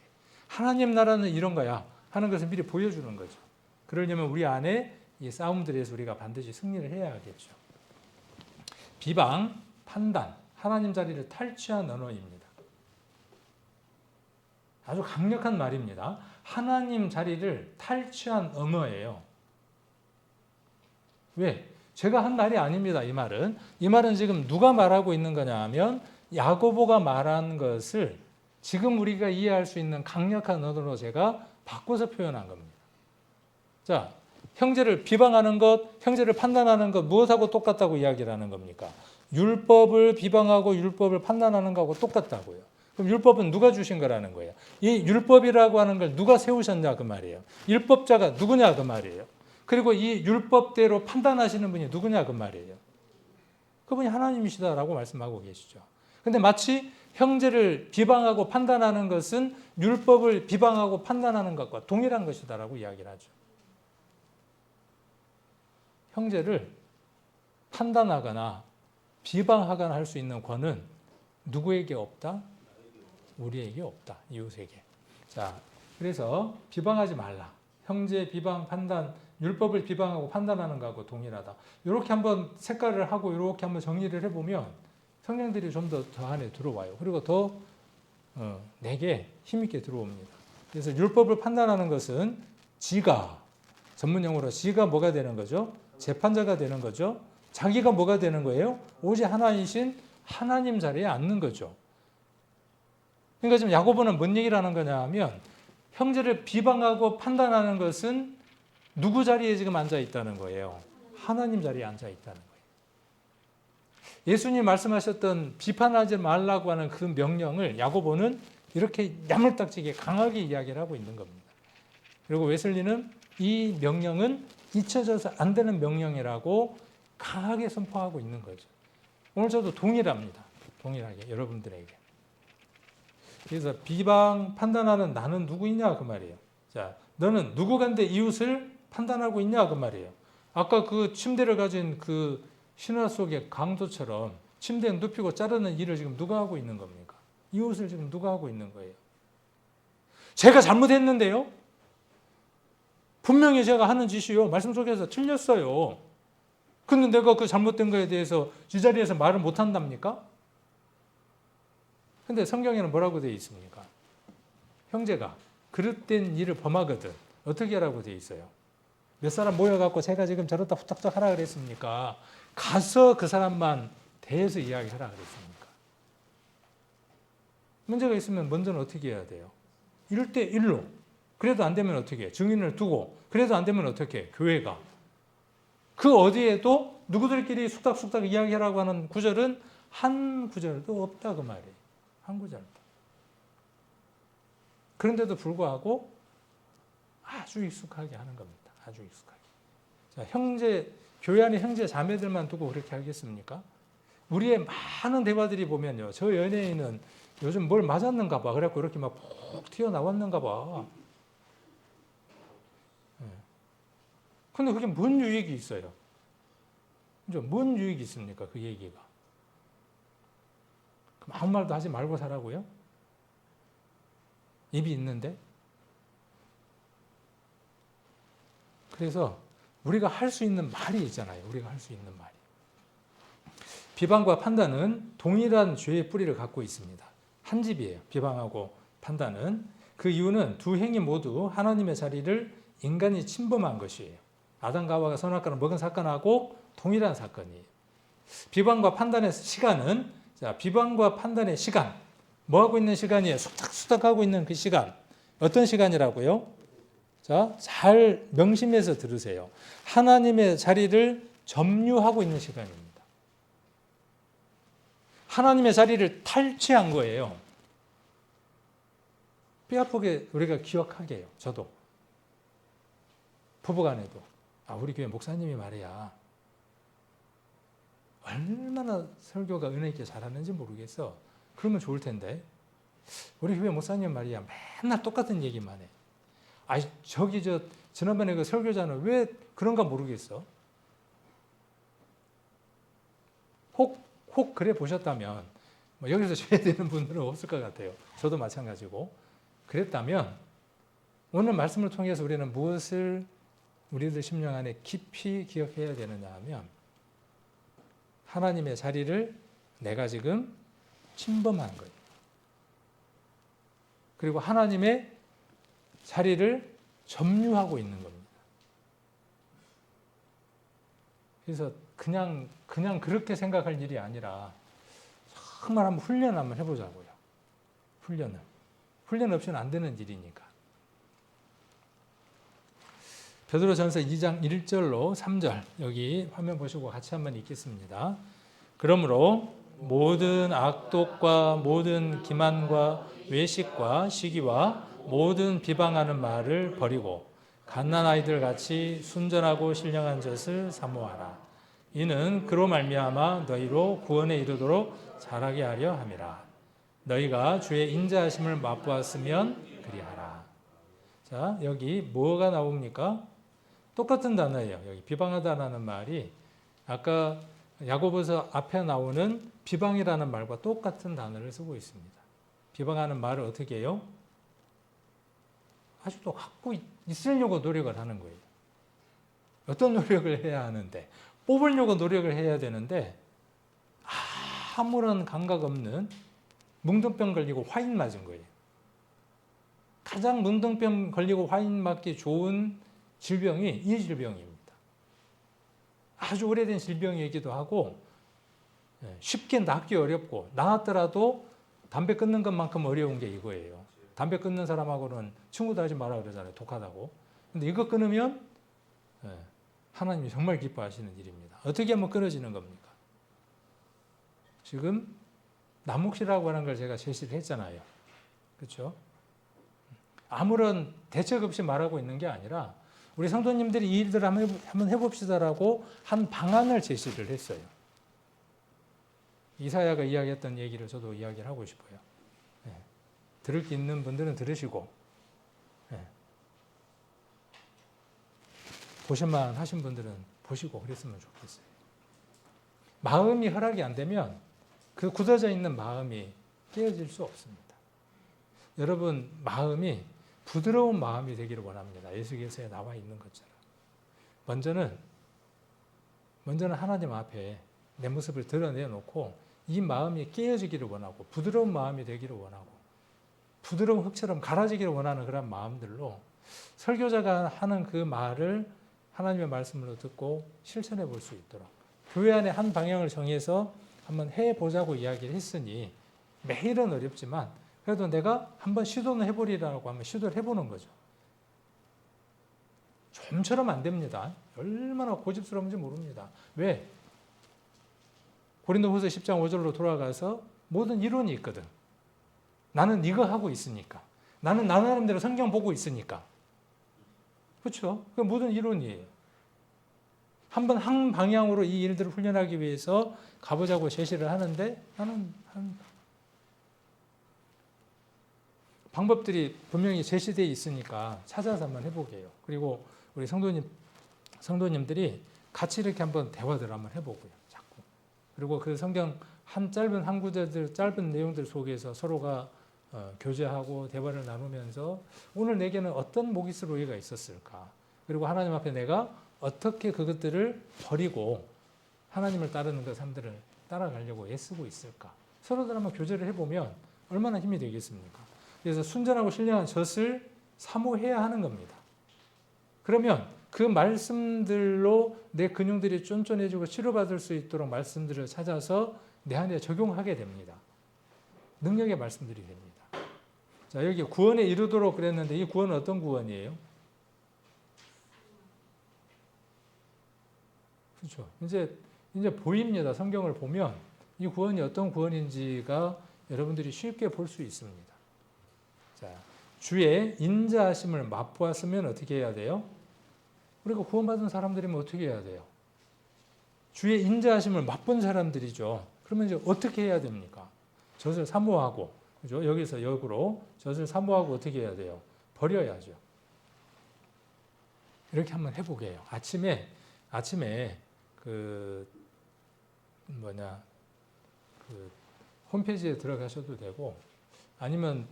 하나님 나라는 이런 거야 하는 것을 미리 보여주는 거죠. 그러려면 우리 안에 이 싸움들에서 우리가 반드시 승리를 해야 하겠죠. 비방, 판단, 하나님 자리를 탈취한 언어입니다. 아주 강력한 말입니다. 하나님 자리를 탈취한 언어예요. 왜? 제가 한 말이 아닙니다. 이 말은 지금 누가 말하고 있는 거냐 하면 야고보가 말한 것을 지금 우리가 이해할 수 있는 강력한 언어로 제가 바꿔서 표현한 겁니다. 자, 형제를 비방하는 것, 형제를 판단하는 것 무엇하고 똑같다고 이야기를 하는 겁니까? 율법을 비방하고 율법을 판단하는 것하고 똑같다고요. 그럼 율법은 누가 주신 거라는 거예요? 이 율법이라고 하는 걸 누가 세우셨냐 그 말이에요. 율법자가 누구냐 그 말이에요. 그리고 이 율법대로 판단하시는 분이 누구냐 그 말이에요. 그분이 하나님이시다라고 말씀하고 계시죠. 근데 마치 형제를 비방하고 판단하는 것은 율법을 비방하고 판단하는 것과 동일한 것이다라고 이야기를 하죠. 형제를 판단하거나 비방하거나 할 수 있는 권은 누구에게 없다? 우리에게 없다. 이웃에게. 자, 그래서 비방하지 말라. 형제 비방, 판단, 율법을 비방하고 판단하는 것하고 동일하다. 이렇게 한번 색깔을 하고 이렇게 한번 정리를 해보면 성령들이 좀 더 안에 들어와요. 그리고 더 내게 힘있게 들어옵니다. 그래서 율법을 판단하는 것은 전문용어로 지가 뭐가 되는 거죠? 재판자가 되는 거죠. 자기가 뭐가 되는 거예요? 오직 하나이신 하나님 자리에 앉는 거죠. 그러니까 지금 야고보는 뭔 얘기를 하는 거냐 하면 형제를 비방하고 판단하는 것은 누구 자리에 지금 앉아 있다는 거예요? 하나님 자리에 앉아 있다는 거예요. 예수님 말씀하셨던 비판하지 말라고 하는 그 명령을 야고보는 이렇게 야물딱지게 강하게 이야기를 하고 있는 겁니다. 그리고 웨슬리는 이 명령은 잊혀져서 안 되는 명령이라고 강하게 선포하고 있는 거죠. 오늘 저도 동일합니다. 동일하게 여러분들에게. 그래서 비방 판단하는 나는 누구이냐 그 말이에요. 자, 너는 누구간데 이웃을 판단하고 있냐 그 말이에요. 아까 그 침대를 가진 그 신화 속의 강도처럼 침대에 눕히고 자르는 일을 지금 누가 하고 있는 겁니까? 이웃을 지금 누가 하고 있는 거예요? 제가 잘못했는데요? 분명히 제가 하는 짓이요. 말씀 속에서 틀렸어요. 근데 내가 그 잘못된 거에 대해서 이 자리에서 말을 못 한답니까? 근데 성경에는 뭐라고 되어 있습니까? 형제가 그릇된 일을 범하거든 어떻게 하라고 되어 있어요? 몇 사람 모여갖고 제가 지금 저렇다 후딱딱 하라 그랬습니까? 가서 그 사람만 대해서 이야기하라 그랬습니까? 문제가 있으면 먼저는 어떻게 해야 돼요? 1대1로. 그래도 안 되면 어떻게 해요? 증인을 두고. 그래도 안 되면 어떻게 해요? 교회가. 그 어디에도 누구들끼리 숙닥숙닥 이야기하라고 하는 구절은 한 구절도 없다 그 말이에요. 한 구절도. 그런데도 불구하고 아주 익숙하게 하는 겁니다. 아주 익숙하게. 자, 교회 안에 형제 자매들만 두고 그렇게 하겠습니까? 우리의 많은 대화들이 보면요. 저 연예인은 요즘 뭘 맞았는가 봐. 그래갖고 이렇게 막 푹 튀어나왔는가 봐. 근데 그게 뭔 유익이 있어요? 뭔 유익이 있습니까? 그 얘기가. 그럼 아무 말도 하지 말고 살라고요? 입이 있는데? 그래서 우리가 할 수 있는 말이 있잖아요. 우리가 할 수 있는 말이. 비방과 판단은 동일한 죄의 뿌리를 갖고 있습니다. 한 집이에요. 비방하고 판단은. 그 이유는 두 행위 모두 하나님의 자리를 인간이 침범한 것이에요. 아담과 하와가 선악과를 먹은 사건하고 동일한 사건이에요. 비방과 판단의 시간은, 자, 비방과 판단의 시간, 뭐 하고 있는 시간이에요? 수닥수닥 하고 있는 그 시간. 어떤 시간이라고요? 자, 잘 명심해서 들으세요. 하나님의 자리를 점유하고 있는 시간입니다. 하나님의 자리를 탈취한 거예요. 뼈아프게 우리가 기억하게 해요. 저도. 부부간에도. 우리 교회 목사님이 말이야. 얼마나 설교가 은혜 있게 잘하는지 모르겠어. 그러면 좋을 텐데. 우리 교회 목사님 말이야. 맨날 똑같은 얘기만 해. 지난번에 그 설교자는 왜 그런가 모르겠어. 혹 그래 보셨다면, 여기서 줘야 되는 분들은 없을 것 같아요. 저도 마찬가지고. 그랬다면, 오늘 말씀을 통해서 우리는 무엇을 우리들 심령 안에 깊이 기억해야 되느냐 하면, 하나님의 자리를 내가 지금 침범한 거예요. 그리고 하나님의 자리를 점유하고 있는 겁니다. 그래서 그냥 그렇게 생각할 일이 아니라 정말 한번 훈련 한번 해보자고요. 훈련 없이는 안 되는 일이니까. 베드로전서 2장 1절로 3절 여기 화면 보시고 같이 한번 읽겠습니다. 그러므로 모든 악독과 모든 기만과 외식과 시기와 모든 비방하는 말을 버리고 갓난아이들 같이 순전하고 신령한 젖을 사모하라. 이는 그로 말미암아 너희로 구원에 이르도록 자라게 하려 함이라. 너희가 주의 인자하심을 맛보았으면 그리하라. 자, 여기 뭐가 나옵니까? 똑같은 단어예요. 여기 비방하다라는 말이 아까 야고보서 앞에 나오는 비방이라는 말과 똑같은 단어를 쓰고 있습니다. 비방하는 말을 어떻게 해요? 아직도 갖고 있으려고 노력을 하는 거예요. 어떤 노력을 해야 하는데, 뽑으려고 노력을 해야 되는데 아무런 감각 없는 뭉텅병 걸리고 화인 맞은 거예요. 가장 뭉텅병 걸리고 화인 맞기 좋은 질병이 이 질병입니다. 아주 오래된 질병이기도 하고 쉽게 낫기 어렵고 나았더라도 담배 끊는 것만큼 어려운 게 이거예요. 담배 끊는 사람하고는 친구도 하지 마라 그러잖아요. 독하다고. 근데 이거 끊으면 하나님이 정말 기뻐하시는 일입니다. 어떻게 하면 끊어지는 겁니까? 지금 남목시라고 하는 걸 제가 제시를 했잖아요. 그렇죠? 아무런 대책 없이 말하고 있는 게 아니라 우리 성도님들이 이 일들을 한번 해봅시다라고 한 방안을 제시를 했어요. 이사야가 이야기했던 얘기를 저도 이야기를 하고 싶어요. 들을 게 있는 분들은 들으시고 보실만 하신 분들은 보시고 그랬으면 좋겠어요. 마음이 허락이 안 되면 그 굳어져 있는 마음이 깨어질 수 없습니다. 여러분 마음이 부드러운 마음이 되기를 원합니다. 예수께서에 나와 있는 것처럼. 먼저는 하나님 앞에 내 모습을 드러내놓고 이 마음이 깨어지기를 원하고 부드러운 마음이 되기를 원하고 부드러운 흙처럼 갈아지기를 원하는 그런 마음들로 설교자가 하는 그 말을 하나님의 말씀으로 듣고 실천해 볼 수 있도록 교회 안에 한 방향을 정해서 한번 해보자고 이야기를 했으니 매일은 어렵지만 그래도 내가 한번 시도는 해보리라고 하면 시도를 해보는 거죠. 좀처럼 안 됩니다. 얼마나 고집스러운지 모릅니다. 왜? 고린도후서 10장 5절로 돌아가서 모든 이론이 있거든. 나는 이거 하고 있으니까. 나는 나 나름대로 성경 보고 있으니까. 그렇죠? 그 모든 이론이에요. 한번 한 방향으로 이 일들을 훈련하기 위해서 가보자고 제시를 하는데 나는 방법들이 분명히 제시되어 있으니까 찾아서 한번 해보게 해요. 그리고 우리 성도님들이 같이 이렇게 한번 대화들 한번 해보고요. 자꾸. 그리고 그 성경 짧은 구절들, 짧은 내용들 속에서 서로가 교제하고 대화를 나누면서 오늘 내게는 어떤 모기스로이가 있었을까? 그리고 하나님 앞에 내가 어떻게 그것들을 버리고 하나님을 따르는 그 삶들을 따라가려고 애쓰고 있을까? 서로들 한번 교제를 해보면 얼마나 힘이 되겠습니까? 그래서 순전하고 신령한 젖을 사모해야 하는 겁니다. 그러면 그 말씀들로 내 근육들이 쫀쫀해지고 치료받을 수 있도록 말씀들을 찾아서 내 안에 적용하게 됩니다. 능력의 말씀들이 됩니다. 자, 여기 구원에 이르도록 그랬는데 이 구원은 어떤 구원이에요? 그렇죠. 이제 보입니다. 성경을 보면 이 구원이 어떤 구원인지가 여러분들이 쉽게 볼 수 있습니다. 자, 주의 인자하심을 맛보았으면 어떻게 해야 돼요? 우리가 구원받은 사람들이면 어떻게 해야 돼요? 주의 인자하심을 맛본 사람들이죠. 그러면 이제 어떻게 해야 됩니까? 젖을 사모하고, 그죠? 여기서 역으로 젖을 사모하고 어떻게 해야 돼요? 버려야죠. 이렇게 한번 해보게 해요. 아침에 그 홈페이지에 들어가셔도 되고, 아니면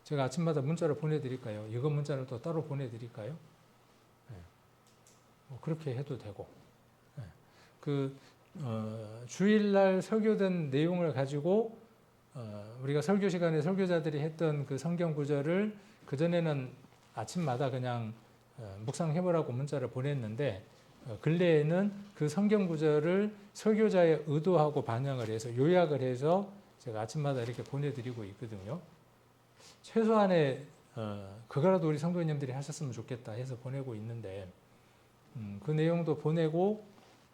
제가 아침마다 문자를 보내드릴까요? 이거 문자를 또 따로 보내드릴까요? 네. 뭐 그렇게 해도 되고, 네. 주일날 설교된 내용을 가지고 우리가 설교 시간에 설교자들이 했던 그 성경 구절을 그전에는 아침마다 그냥 묵상해보라고 문자를 보냈는데 근래에는 그 성경 구절을 설교자의 의도하고 반영을 해서 요약을 해서 제가 아침마다 이렇게 보내드리고 있거든요. 최소한의 그거라도 우리 성도님들이 하셨으면 좋겠다 해서 보내고 있는데 그 내용도 보내고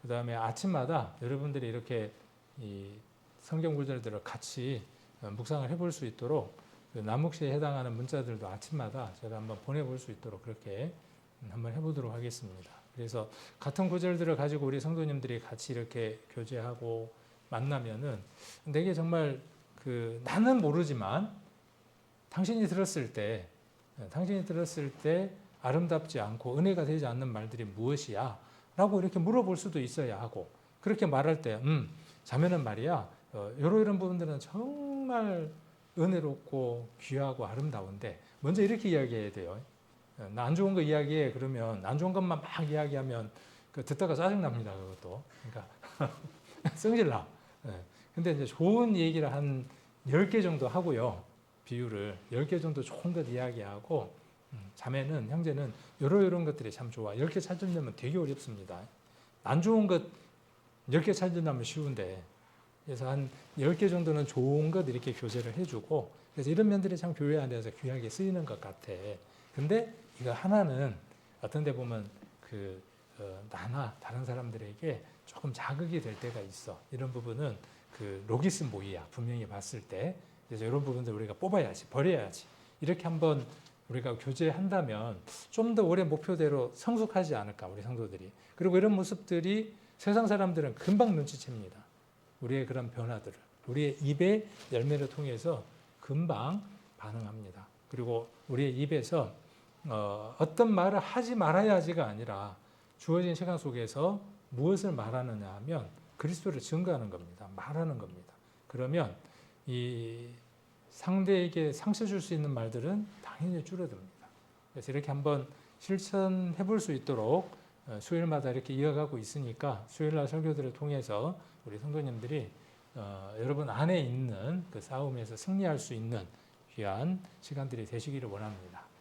그 다음에 아침마다 여러분들이 이렇게 이 성경 구절들을 같이 묵상을 해볼 수 있도록 그 남욱시에 해당하는 문자들도 아침마다 제가 한번 보내볼 수 있도록 그렇게 한번 해보도록 하겠습니다. 그래서 같은 구절들을 가지고 우리 성도님들이 같이 이렇게 교제하고 만나면은 내게 정말 나는 모르지만 당신이 들었을 때 아름답지 않고 은혜가 되지 않는 말들이 무엇이야? 라고 이렇게 물어볼 수도 있어야 하고 그렇게 말할 때 자매는 말이야 이런 부분들은 정말 은혜롭고 귀하고 아름다운데 먼저 이렇게 이야기해야 돼요. 나 안 좋은 거 이야기해 그러면 안 좋은 것만 막 이야기하면 듣다가 짜증납니다. 그것도 그러니까 성질나. 근데 이제 좋은 얘기를 한 10개 정도 하고요. 비유를 10개 정도 좋은 것 이야기하고 자매는 형제는 이런 것들이 참 좋아. 10개 찾으려면 되게 어렵습니다. 안 좋은 것 10개 찾으려면 쉬운데 그래서 한 10개 정도는 좋은 것 이렇게 교제를 해주고 그래서 이런 면들이 참 교회 안에서 귀하게 쓰이는 것 같아. 근데 이거 하나는 어떤 데 보면 나나 다른 사람들에게 조금 자극이 될 때가 있어. 이런 부분은 로기스 모이야. 분명히 봤을 때. 그래서 이런 부분들 우리가 뽑아야지, 버려야지. 이렇게 한번 우리가 교제한다면 좀 더 올해 목표대로 성숙하지 않을까, 우리 성도들이. 그리고 이런 모습들이 세상 사람들은 금방 눈치챕니다. 우리의 그런 변화들을. 우리의 입의 열매를 통해서 금방 반응합니다. 그리고 우리의 입에서 어떤 말을 하지 말아야지가 아니라 주어진 시간 속에서 무엇을 말하느냐 하면 그리스도를 증거하는 겁니다. 말하는 겁니다. 그러면 이 상대에게 상처 줄 수 있는 말들은 당연히 줄어듭니다. 그래서 이렇게 한번 실천해 볼 수 있도록 수요일마다 이렇게 이어가고 있으니까 수요일날 설교들을 통해서 우리 성도님들이 여러분 안에 있는 그 싸움에서 승리할 수 있는 귀한 시간들이 되시기를 원합니다.